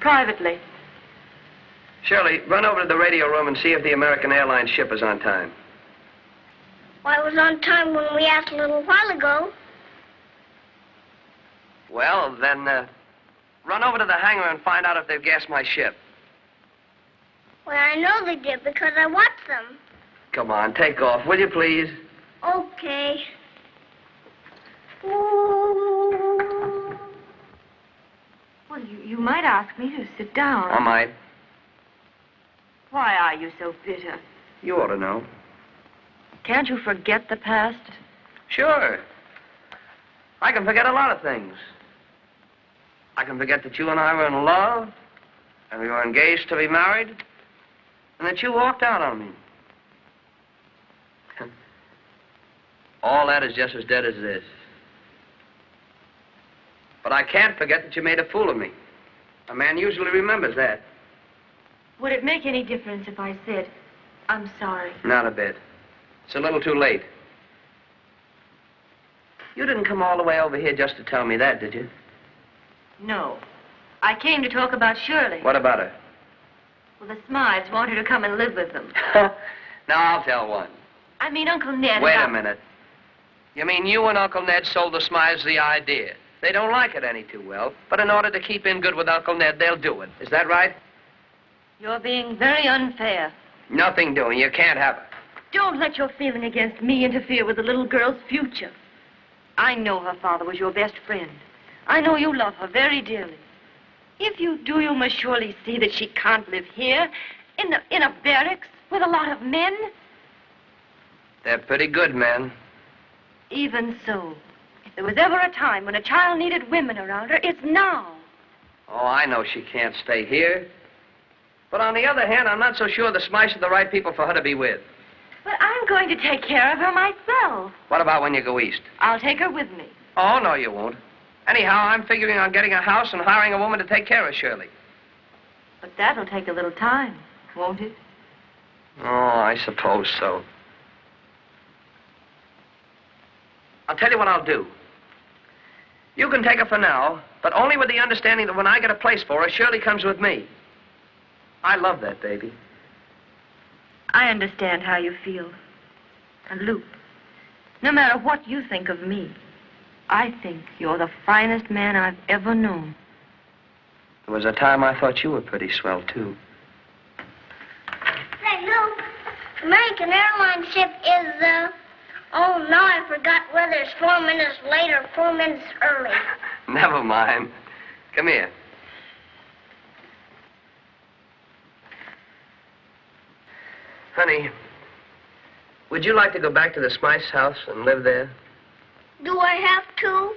privately. Shirley, run over to the radio room and see if the American Airlines ship is on time. Well, I was on time when we asked a little while ago. Well, then, run over to the hangar and find out if they've gassed my ship. Well, I know they did because I watched them. Come on, take off, will you, please? Okay. Well, you might ask me to sit down. I might. Why are you so bitter? You ought to know. Can't you forget the past? Sure. I can forget a lot of things. I can forget that you and I were in love, and we were engaged to be married, and that you walked out on me. All that is just as dead as this. But I can't forget that you made a fool of me. A man usually remembers that. Would it make any difference if I said, I'm sorry? Not a bit. It's a little too late. You didn't come all the way over here just to tell me that, did you? No. I came to talk about Shirley. What about her? Well, the Smythes want her to come and live with them. Now, I'll tell one. I mean, Uncle Ned... Wait a minute. You mean you and Uncle Ned sold the Smythes the idea? They don't like it any too well, but in order to keep in good with Uncle Ned, they'll do it. Is that right? You're being very unfair. Nothing doing. You can't have her. Don't let your feeling against me interfere with the little girl's future. I know her father was your best friend. I know you love her very dearly. If you do, you must surely see that she can't live here, in a barracks, with a lot of men. They're pretty good men. Even so, if there was ever a time when a child needed women around her, it's now. Oh, I know she can't stay here. But on the other hand, I'm not so sure the Smythes are the right people for her to be with. But I'm going to take care of her myself. What about when you go east? I'll take her with me. Oh, no, you won't. Anyhow, I'm figuring on getting a house and hiring a woman to take care of Shirley. But that'll take a little time, won't it? Oh, I suppose so. I'll tell you what I'll do. You can take her for now, but only with the understanding that when I get a place for her, Shirley comes with me. I love that baby. I understand how you feel. And Luke, no matter what you think of me, I think you're the finest man I've ever known. There was a time I thought you were pretty swell, too. Say, Luke, American Airlines ship is, oh, no, I forgot whether it's 4 minutes late or 4 minutes early. Never mind. Come here. Honey, would you like to go back to the Smythes' house and live there? Do I have to?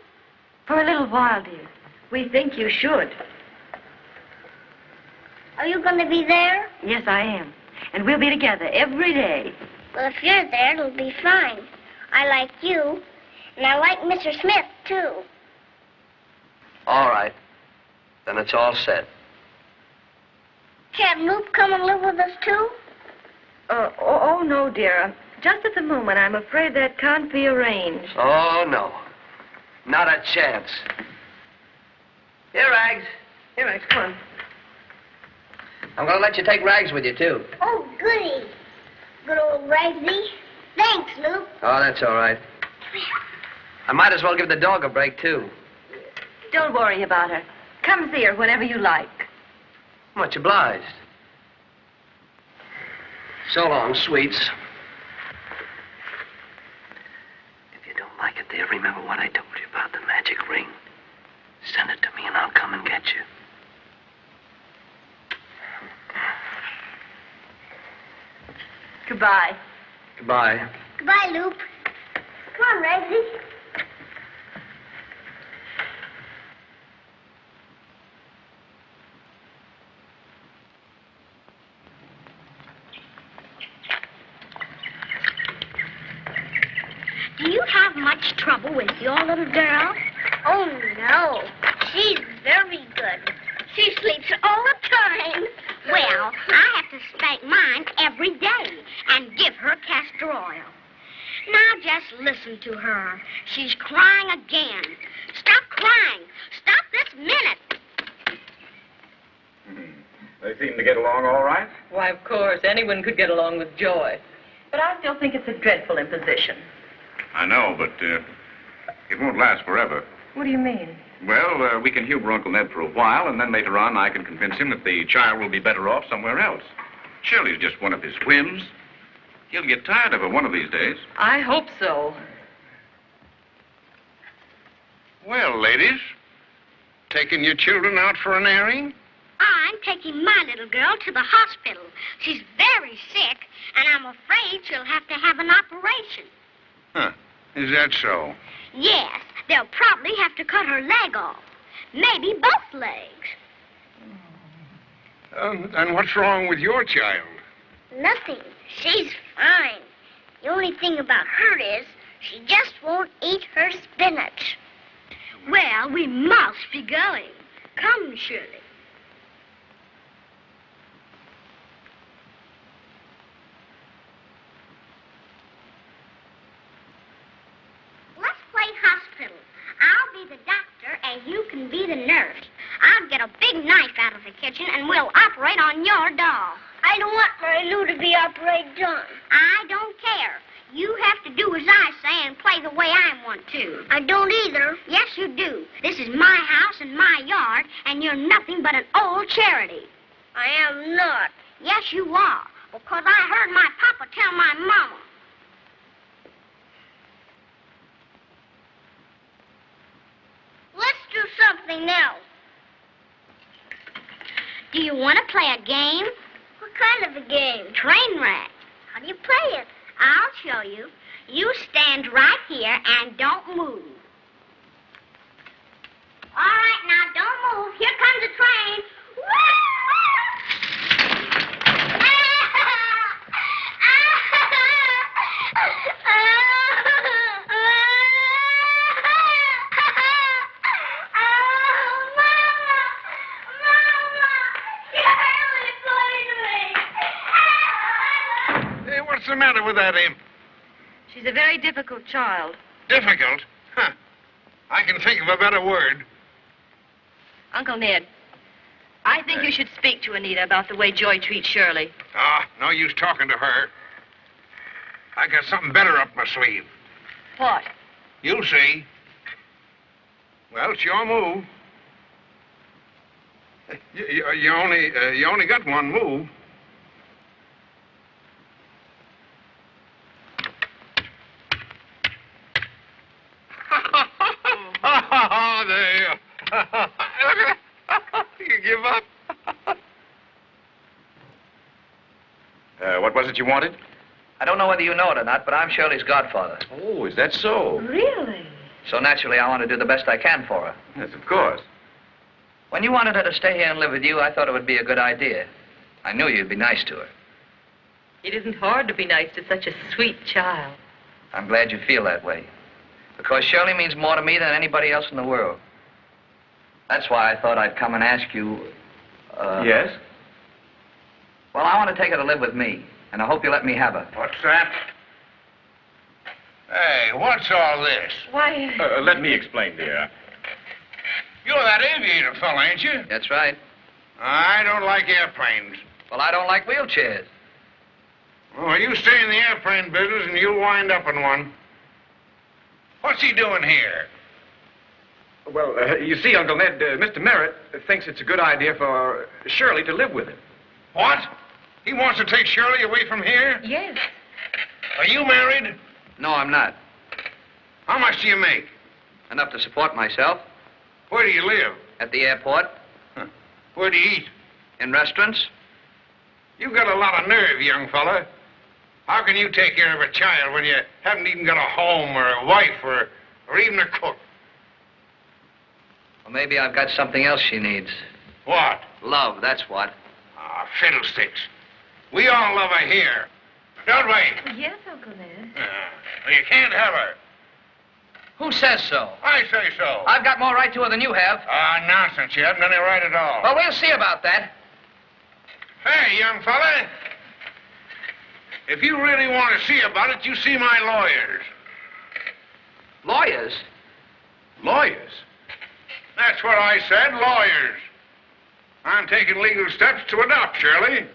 For a little while, dear. We think you should. Are you going to be there? Yes, I am. And we'll be together every day. Well, if you're there, it'll be fine. I like you, and I like Mr. Smith, too. All right. Then it's all set. Can Luke come and live with us, too? Oh, no, dear. Just at the moment, I'm afraid that can't be arranged. Oh, no. Not a chance. Here, Rags. Here, Rags, come on. I'm going to let you take Rags with you, too. Oh, goody. Good old Ragsy. Thanks, Luke. Oh, that's all right. I might as well give the dog a break, too. Don't worry about her. Come see her whenever you like. Much obliged. So long, sweets. If you don't like it, dear, remember what I told you about the magic ring. Send it to me and I'll come and get you. Goodbye. Goodbye. Goodbye, Luke. Come on, Ragsy. Do you have much trouble with your little girl? Oh, no. She's very good. She sleeps all the time. Well, I have to spank mine every day and give her castor oil. Now just listen to her. She's crying again. Stop crying. Stop this minute. They seem to get along all right. Why, of course, anyone could get along with Joy. But I still think it's a dreadful imposition. I know, but it won't last forever. What do you mean? Well, we can humor Uncle Ned for a while, and then later on I can convince him that the child will be better off somewhere else. Shirley's just one of his whims. He'll get tired of her one of these days. I hope so. Well, ladies, taking your children out for an airing? I'm taking my little girl to the hospital. She's very sick, and I'm afraid she'll have to have an operation. Huh. Is that so? Yes, they'll probably have to cut her leg off. Maybe both legs. And what's wrong with your child? Nothing. She's fine. The only thing about her is she just won't eat her spinach. Well, we must be going. Come, Shirley. Let's play hospital. I'll be the doctor and you can be the nurse. I'll get a big knife out of the kitchen and we'll operate on your doll. I don't want my Lou to be operated on. I don't care. You have to do as I say and play the way I want to. I don't either. Yes, you do. This is my house and my yard, and you're nothing but an old charity. I am not. Yes, you are. Because I heard my papa tell my mama. Let's do something else. Do you want to play a game? What kind of a game? Train wreck. How do you play it? I'll show you. You stand right here and don't move. All right, now don't move. Here comes the train. Hey, what's the matter with that imp? She's a very difficult child. Difficult? Huh. I can think of a better word. Uncle Ned, I think you should speak to Anita about the way Joy treats Shirley. Ah, no use talking to her. I got something better up my sleeve. What? You'll see. Well, it's your move. You only got one move. Oh, there. Look at that. You give up. What was it you wanted? I don't know whether you know it or not, but I'm Shirley's godfather. Oh, is that so? Really? So naturally, I want to do the best I can for her. Yes, of course. When you wanted her to stay here and live with you, I thought it would be a good idea. I knew you'd be nice to her. It isn't hard to be nice to such a sweet child. I'm glad you feel that way. Because Shirley means more to me than anybody else in the world. That's why I thought I'd come and ask you, Yes? Well, I want to take her to live with me, and I hope you let me have her. What's that? Hey, what's all this? Why, Let me explain, dear. You're that aviator fella, ain't you? That's right. I don't like airplanes. Well, I don't like wheelchairs. Well, you stay in the airplane business and you'll wind up in one. What's he doing here? Well, you see, Uncle Ned, Mr. Merritt thinks it's a good idea for Shirley to live with him. What? He wants to take Shirley away from here? yes. Are you married? No, I'm not. How much do you make? Enough to support myself. Where do you live? At the airport. Where do you eat? In restaurants. You've got a lot of nerve, young fella. How can you take care of a child when you haven't even got a home or a wife or even a cook? Well, maybe I've got something else she needs. What? Love, that's what. Ah, fiddlesticks. We all love her here, don't we? Yes, Uncle Ned. Well, you can't have her. Who says so? I say so. I've got more right to her than you have. Ah, nonsense. You haven't any right at all. Well, we'll see about that. Hey, young fella. If you really want to see about it, you see my lawyers. Lawyers? Lawyers? That's what I said, lawyers. I'm taking legal steps to adopt Shirley.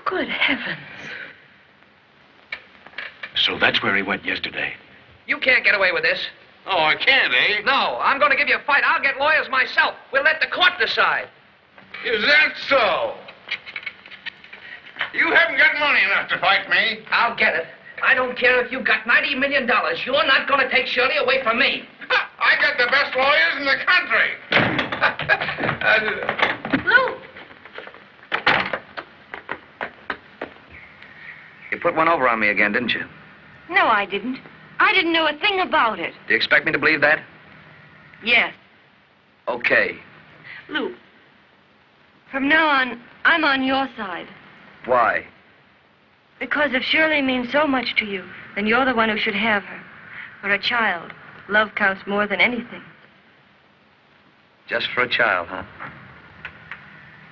Good heavens. So that's where he went yesterday. You can't get away with this. Oh, I can't, eh? No, I'm going to give you a fight. I'll get lawyers myself. We'll let the court decide. Is that so? You haven't got money enough to fight me. I'll get it. I don't care if you got $90 million. You're not going to take Shirley away from me. I got the best lawyers in the country. Lou! You put one over on me again, didn't you? No, I didn't. I didn't know a thing about it. Do you expect me to believe that? Yes. Okay. Lou, from now on, I'm on your side. Why? Because if Shirley means so much to you, then you're the one who should have her. For a child, love counts more than anything. Just for a child, huh?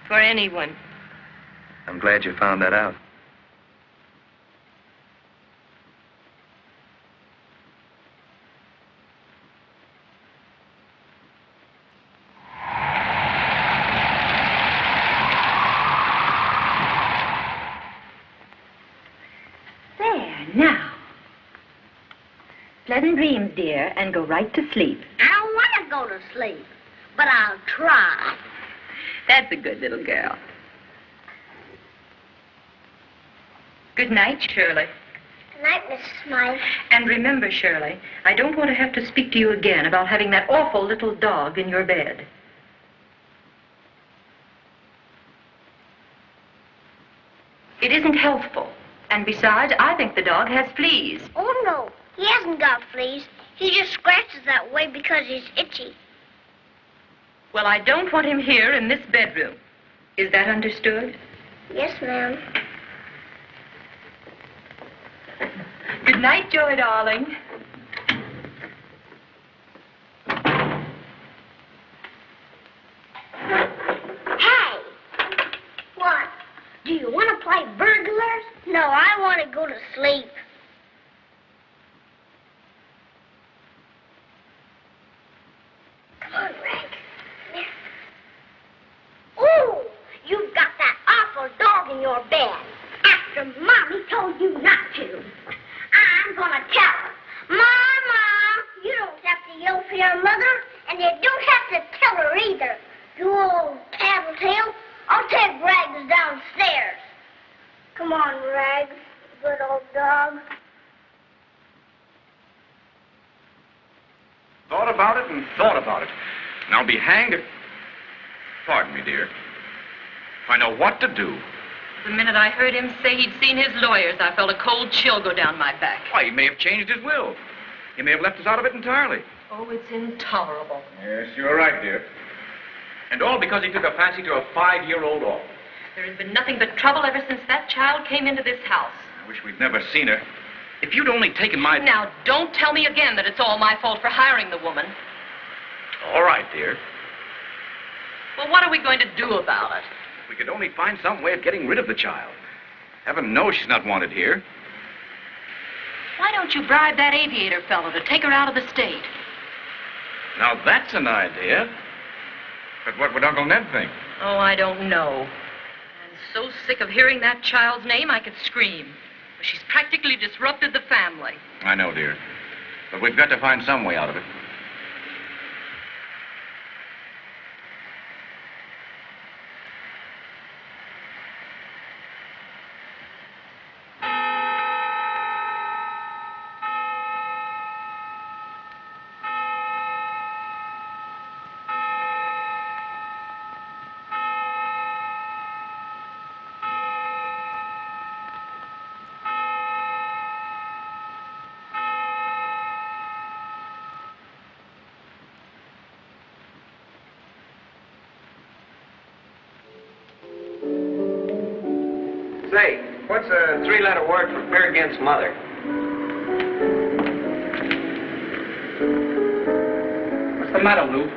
For anyone. I'm glad you found that out. Now, pleasant dreams, dear, and go right to sleep. I don't want to go to sleep, but I'll try. That's a good little girl. Good night, Shirley. Good night, Mrs. Smythe. And remember, Shirley, I don't want to have to speak to you again about having that awful little dog in your bed. It isn't healthful. And besides, I think the dog has fleas. Oh, no. He hasn't got fleas. He just scratches that way because he's itchy. Well, I don't want him here in this bedroom. Is that understood? Yes, ma'am. Good night, Joey, darling. Hey! What? Do you want to play burglars? No, I want to go to sleep. Come on, Reg. Come here. Ooh! You've got that awful dog in your bed. After Mommy told you not to. I'm gonna tell her. Mama! You don't have to yell for your mother, and you don't have to tell her either. You old tattletale. I'll take Rags downstairs. Come on, Rags. Good old dog. Thought about it and thought about it. And I'll be hanged if... Pardon me, dear. If I know what to do. The minute I heard him say he'd seen his lawyers, I felt a cold chill go down my back. Why, he may have changed his will. He may have left us out of it entirely. Oh, it's intolerable. Yes, you're right, dear. And all because he took a fancy to a 5-year-old orphan. There has been nothing but trouble ever since that child came into this house. I wish we'd never seen her. If you'd only taken my... Now, don't tell me again that it's all my fault for hiring the woman. All right, dear. Well, what are we going to do about it? We could only find some way of getting rid of the child. Heaven knows she's not wanted here. Why don't you bribe that aviator fellow to take her out of the state? Now, that's an idea. But what would Uncle Ned think? Oh, I don't know. I'm so sick of hearing that child's name, I could scream. She's practically disrupted the family. I know, dear. But we've got to find some way out of it. Say, what's a 3-letter word for Peer Gynt's mother? What's the matter, Lou?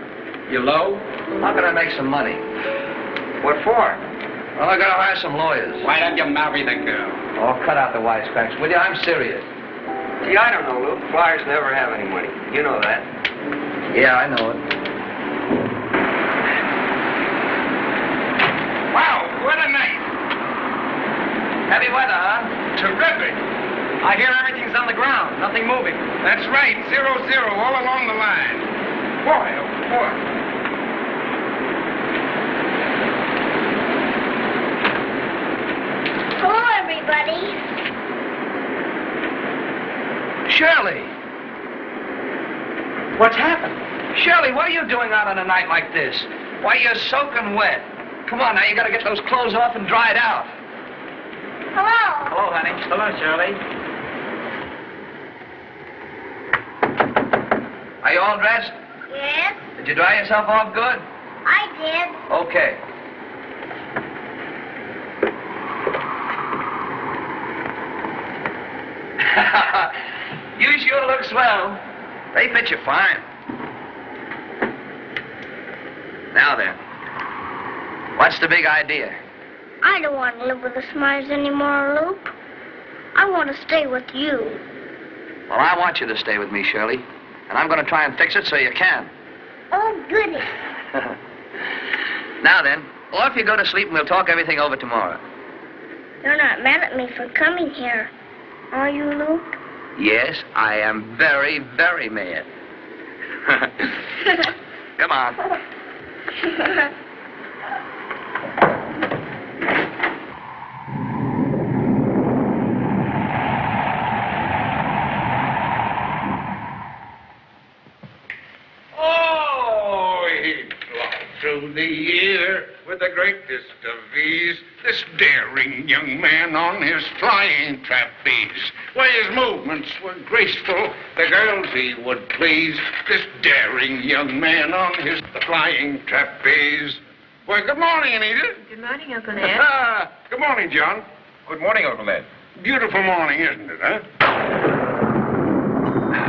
You low? How can I make some money? What for? Well, I gotta hire some lawyers. Why don't you marry the girl? Oh, cut out the wisecracks, will you? I'm serious. Gee, I don't know, Luke. Flyers never have any money. You know that. Yeah, I know it. Wow, what a night. Heavy weather, huh? Terrific. I hear everything's on the ground, nothing moving. That's right, 0-0 all along the line. Boy, oh boy. Hello, everybody. Shirley! What's happened? Shirley, what are you doing out on a night like this? Why, you're soaking wet. Come on, now, you gotta get those clothes off and dry it out. Hello. Hello, honey. Hello, Shirley. Are you all dressed? Yes, Did you dry yourself off good? I did. Okay. You sure look swell. They fit you fine. Now then, what's the big idea? I don't want to live with the Smythes anymore, Luke. I want to stay with you. Well, I want you to stay with me, Shirley. And I'm going to try and fix it so you can. Oh, goody. Now then, off you go to sleep and we'll talk everything over tomorrow. You're not mad at me for coming here, are you, Luke? Yes, I am very, very mad. Come on. through the year with the greatest of ease. This daring young man on his flying trapeze. Why, his movements were graceful, the girls he would please. This daring young man on his flying trapeze. Well, good morning, Anita. Good morning, Uncle Ned. Good morning, John. Good morning, Uncle Ned. Beautiful morning, isn't it, huh?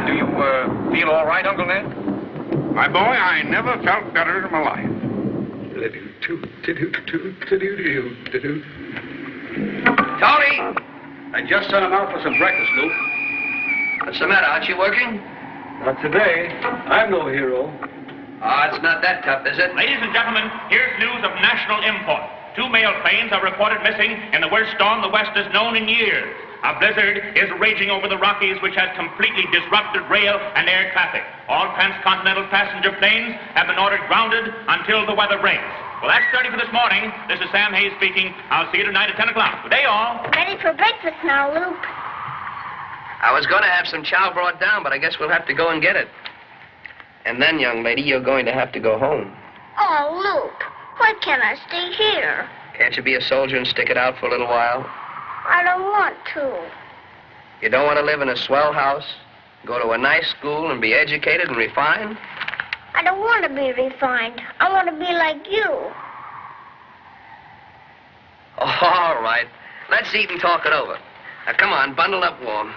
Do you feel all right, Uncle Ned? My boy, I never felt better in my life. Tony! I just sent him out for some breakfast, Luke. What's the matter? Aren't you working? Not today. I'm no hero. Oh, it's not that tough, is it? Ladies and gentlemen, here's news of national import. 2 mail planes are reported missing in the worst storm the West has known in years. A blizzard is raging over the Rockies, which has completely disrupted rail and air traffic. All transcontinental passenger planes have been ordered grounded until the weather breaks. Well, that's 30 for this morning. This is Sam Hayes speaking. I'll see you tonight at 10 o'clock. Good day, all. Ready for breakfast now, Luke. I was going to have some chow brought down, but I guess we'll have to go and get it. And then, young lady, you're going to have to go home. Oh, Luke, why can't I stay here? Can't you be a soldier and stick it out for a little while? I don't want to. You don't want to live in a swell house, go to a nice school, and be educated and refined? I don't want to be refined. I want to be like you. Oh, all right. Let's eat and talk it over. Now, come on, bundle up warm.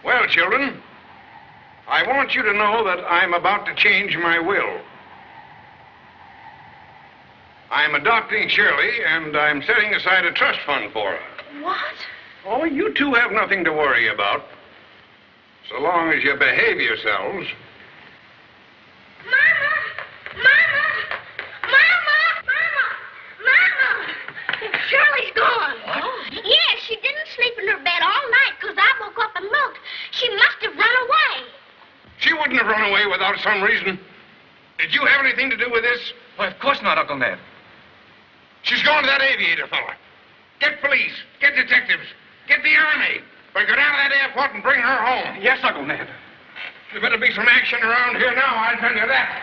Well, children, I want you to know that I'm about to change my will. I'm adopting Shirley, and I'm setting aside a trust fund for her. What? Oh, you two have nothing to worry about, so long as you behave yourselves. Mama! Mama! Mama! Mama! Mama! Shirley's gone. What? Yeah, she didn't sleep in her bed all night because I woke up and looked. She must have run away. She wouldn't have run away without some reason. Did you have anything to do with this? Why, of course not, Uncle Ned. She's gone to that aviator fella. Get police. Get detectives. Get the army. But go down to that airport and bring her home. Yes, Uncle Ned. There better be some action around here now, I'll tell you that.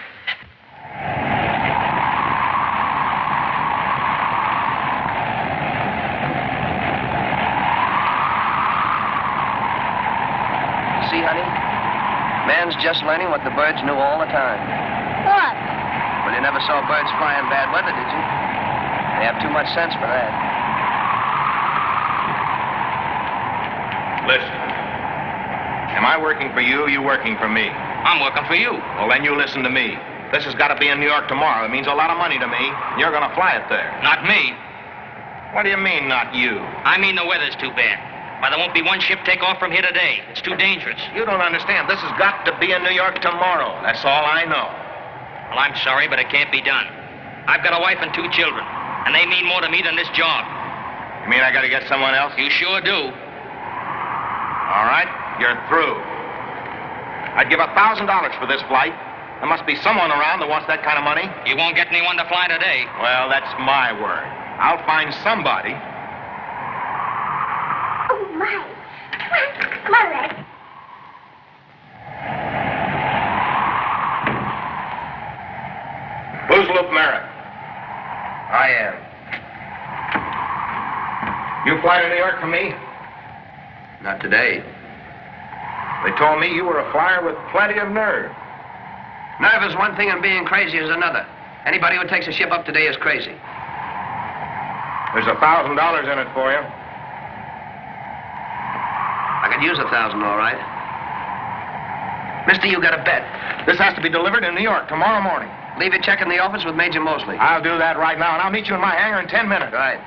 See, honey? Man's just learning what the birds knew all the time. What? Well, you never saw birds fly in bad weather, did you? They have too much sense for that. Listen. Am I working for you, or you working for me? I'm working for you. Well, then you listen to me. This has got to be in New York tomorrow. It means a lot of money to me. You're going to fly it there. Not me. What do you mean, not you? I mean the weather's too bad. Why, there won't be one ship take off from here today. It's too dangerous. You don't understand. This has got to be in New York tomorrow. That's all I know. Well, I'm sorry, but it can't be done. I've got a wife and 2 children, and they mean more to me than this job. You mean I got to get someone else? You sure do. All right, you're through. I'd give $1,000 for this flight. There must be someone around that wants that kind of money. You won't get anyone to fly today. Well, that's my word. I'll find somebody. Oh, my. Come on, Red. Who's Luke Merritt? I am. You fly to New York for me? Not today. They told me you were a flyer with plenty of nerve. Nerve is one thing and being crazy is another. Anybody who takes a ship up today is crazy. There's $1,000 in it for you. I could use 1,000, all right. Mister, you got a bet. This has to be delivered in New York tomorrow morning. Leave your check in the office with Major Mosley. I'll do that right now, and I'll meet you in my hangar in 10 minutes. Right.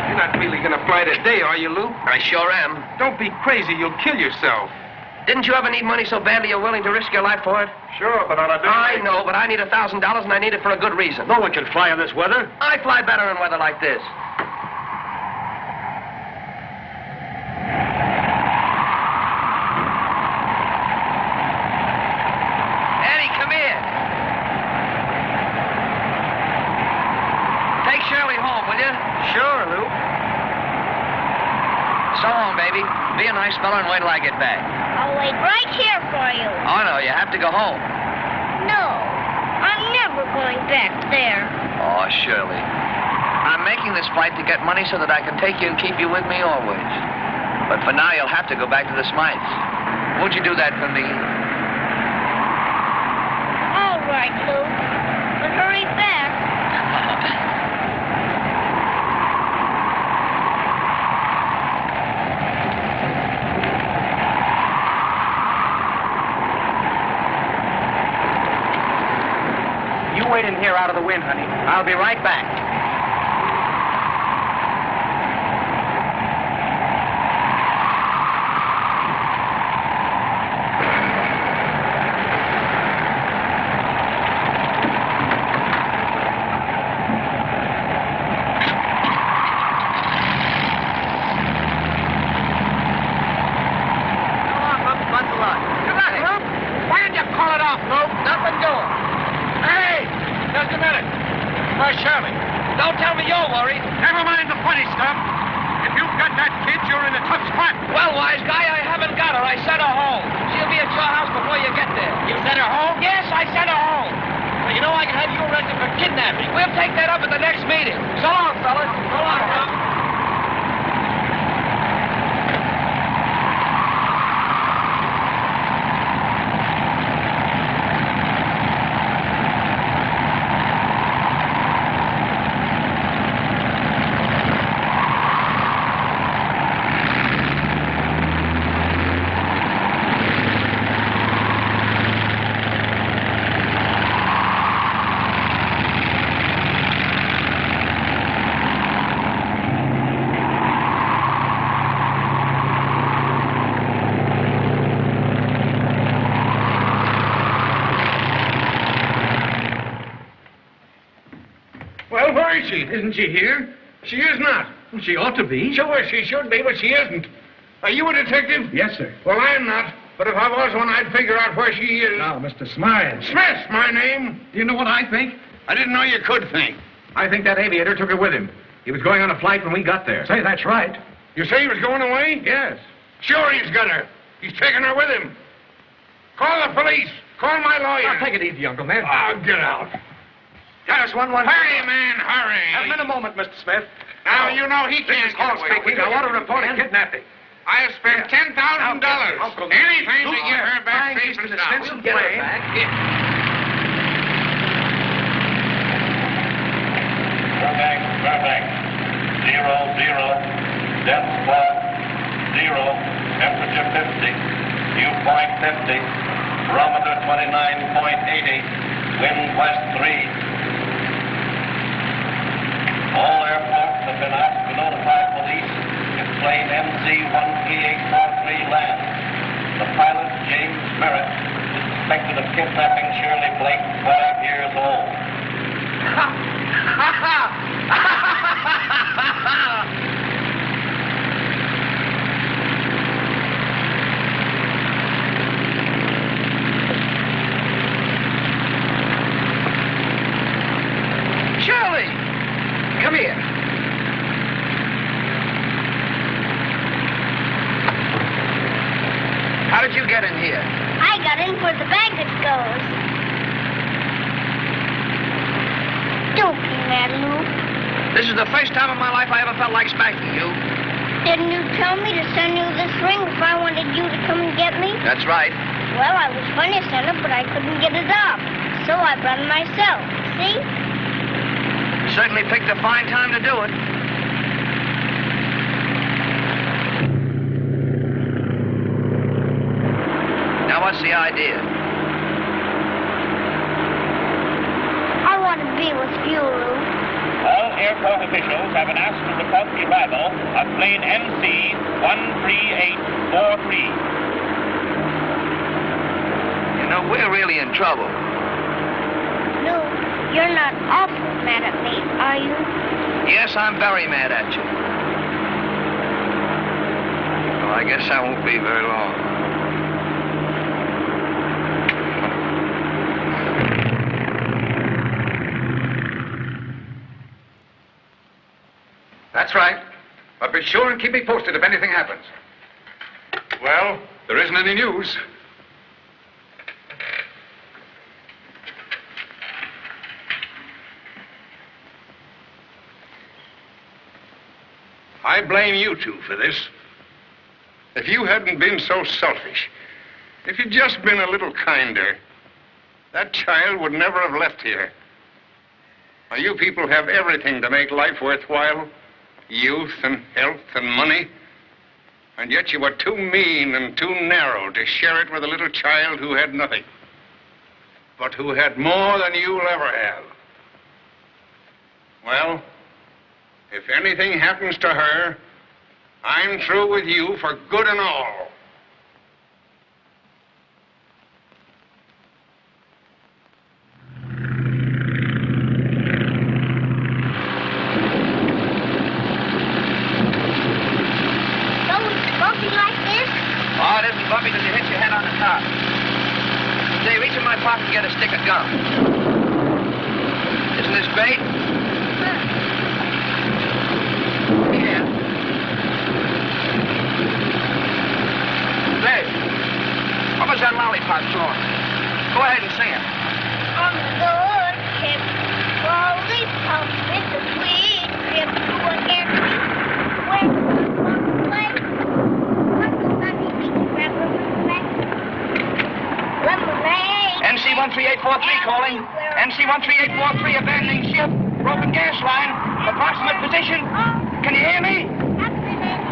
You're not really going to fly today, are you, Luke? I sure am. Don't be crazy. You'll kill yourself. Didn't you ever need money so badly you're willing to risk your life for it? Sure, but on a day... I know, but I need $1,000, and I need it for a good reason. No one can fly in this weather. I fly better in weather like this. Eddie, come here. Take Shirley home, will you? Sure, Luke. So long, baby. be a nice fella and wait till I get back. I'll wait right here for you. Oh, no, you have to go home. No, I'm never going back there. Oh, Shirley. I'm making this flight to get money so that I can take you and keep you with me always. But for now, you'll have to go back to the Smythes. Won't you do that for me? All right, Luke. But hurry back. You wait in here out of the wind, honey. I'll be right back. Shirley. Don't tell me you're worried. Never mind the funny stuff. If you've got that kid, you're in a tough spot. Well, wise guy, I haven't got her. I sent her home. She'll be at your house before you get there. You sent her home? Yes, I sent her home. Well, you know I can have you arrested for kidnapping. We'll take that up at the next meeting. So long, fellas. So long, Tom. Well, where is she? Isn't she here? She is not. Well, she ought to be. Sure, she should be, but she isn't. Are you a detective? Yes, sir. Well, I'm not. But if I was one, I'd figure out where she is. Now, Mr. Smythes. Smith's my name. Do you know what I think? I didn't know you could think. I think that aviator took her with him. He was going on a flight when we got there. Say, that's right. You say he was going away? Yes. Sure, he's got her. He's taking her with him. Call the police. Call my lawyer. Now, take it easy, Uncle Ned. Oh, get out. Dennis, 1-1. Hurry, man, hurry. Have him in a moment, Mr. Smith. Now, you know he This can't is Hall get away speaking. with I it. want to report a kidnapping. I have spent $10,000. Uncle Ned. Anything to get her back Flying safe and to the sound. Stinson plane. Burbank. 0, depth 0, temperature 50, dew point 50, barometer 29.80, wind west 3. All airports have been asked to notify police if plane MC-13843 lands. The pilot, James Merritt, is suspected of kidnapping Shirley Blake, 12 years old. Shirley! Come here. How did you get in here? I got in where the baggage goes. Don't be mad, Luke. This is the first time in my life I ever felt like smacking you. Didn't you tell me to send you this ring if I wanted you to come and get me? That's right. Well, I was going to send it, but I couldn't get it off. So I brought it myself. See? Certainly picked a fine time to do it. Now, what's the idea? I want to be with you, Luke. All airport officials have been asked to report the arrival of plane MC-13843. You know, we're really in trouble. Luke, you're not awful mad at me, are you? Yes, I'm very mad at you. Well, I guess I won't be very long. That's right. But be sure and keep me posted if anything happens. Well? There isn't any news. I blame you two for this. If you hadn't been so selfish, if you'd just been a little kinder, that child would never have left here. Now, you people have everything to make life worthwhile. Youth and health and money. And yet you were too mean and too narrow to share it with a little child who had nothing. But who had more than you'll ever have. Well, if anything happens to her, I'm through with you for good and all. Oh, it isn't bumpy till you hit your head on the top. Say, reach in my pocket and get a stick of gum. Isn't this great? Yeah. Say, what was that lollipop song? Go ahead and sing it. On the good ship, lollipop, it's a sweet trip to a country where the play. NC 13843 calling. NC 13843 abandoning ship. Broken gas line. Approximate position. Can you hear me?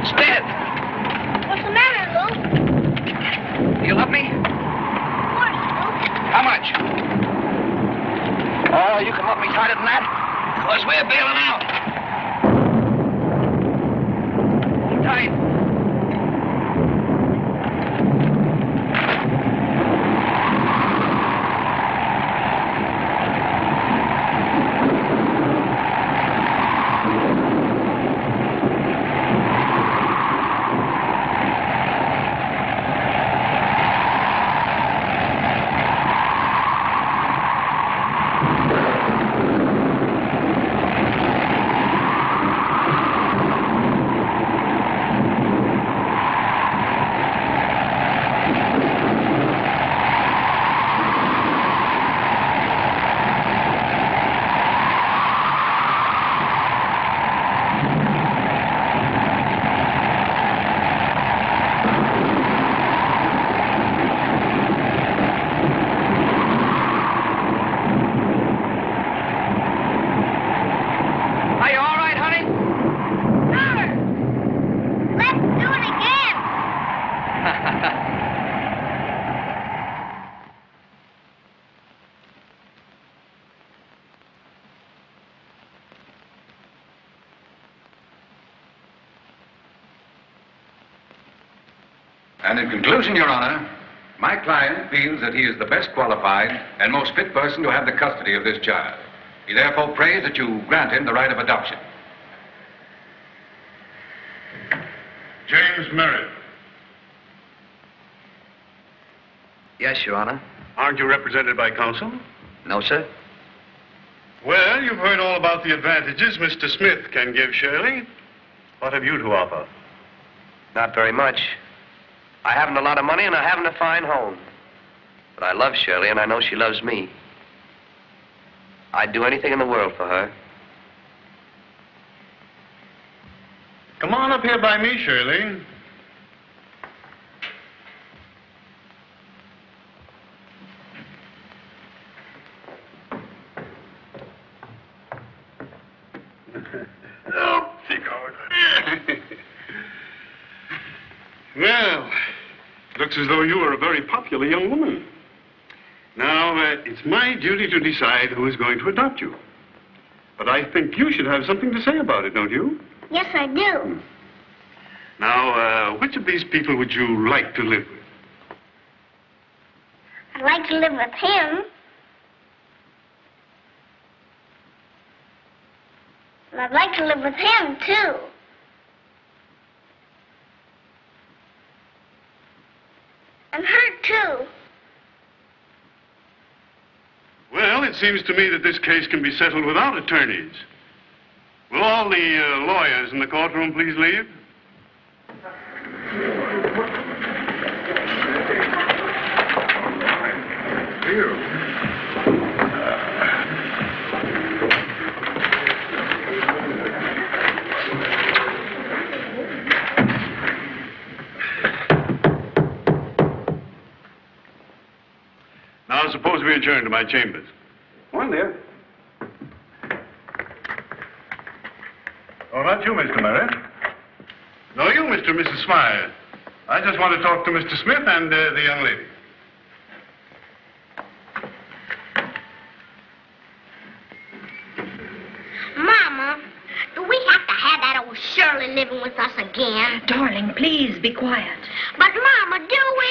Spit. What's the matter, Luke? You love me? Of course, Luke. How much? Oh, you can love me tighter than that? Because we're bailing out. Hold tight. And in conclusion, Your Honor, my client feels that he is the best qualified and most fit person to have the custody of this child. He therefore prays that you grant him the right of adoption. James Merritt. Yes, Your Honor. Aren't you represented by counsel? No, sir. Well, you've heard all about the advantages Mr. Smith can give Shirley. What have you to offer? Not very much. I haven't a lot of money and I haven't a fine home. But I love Shirley and I know she loves me. I'd do anything in the world for her. Come on up here by me, Shirley. Oh, she goes. Well, looks as though you are a very popular young woman. Now, it's my duty to decide who is going to adopt you. But I think you should have something to say about it, don't you? Yes, I do. Now, which of these people would you like to live with? I'd like to live with him. And I'd like to live with him, too. And her, too. Well, it seems to me that this case can be settled without attorneys. Will all the lawyers in the courtroom please leave? for you. Now, suppose we adjourn to my chambers. One there. Oh, not you, Mr. Merritt. No, you, Mr. and Mrs. Smythe. I just want to talk to Mr. Smith and the young lady. Mama, do we have to have that old Shirley living with us again? Darling, please be quiet. But, Mama, do we?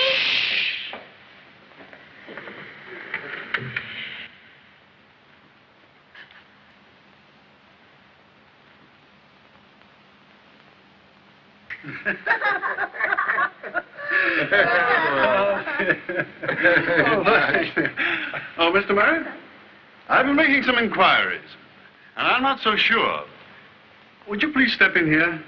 Oh, Mr. Murray, I've been making some inquiries, and I'm not so sure. Would you please step in here?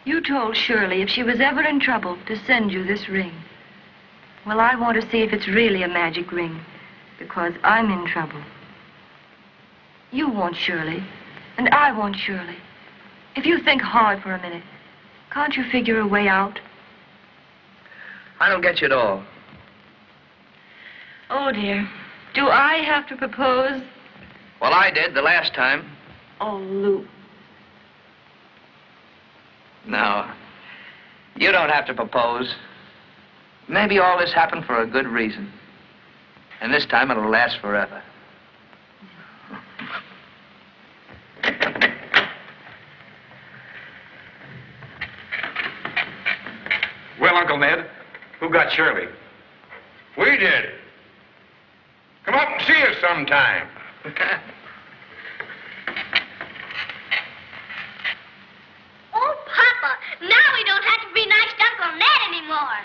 You told Shirley if she was ever in trouble to send you this ring. Well, I want to see if it's really a magic ring, because I'm in trouble. You want Shirley, and I want Shirley. If you think hard for a minute, can't you figure a way out? I don't get you at all. Oh, dear. Do I have to propose? Well, I did the last time. Oh, Lou. No. You don't have to propose. Maybe all this happened for a good reason. And this time it'll last forever. Well, Uncle Ned, who got Shirley? We did. Come up and see us sometime. Oh, Papa, now we don't have to be nice to Uncle Ned anymore.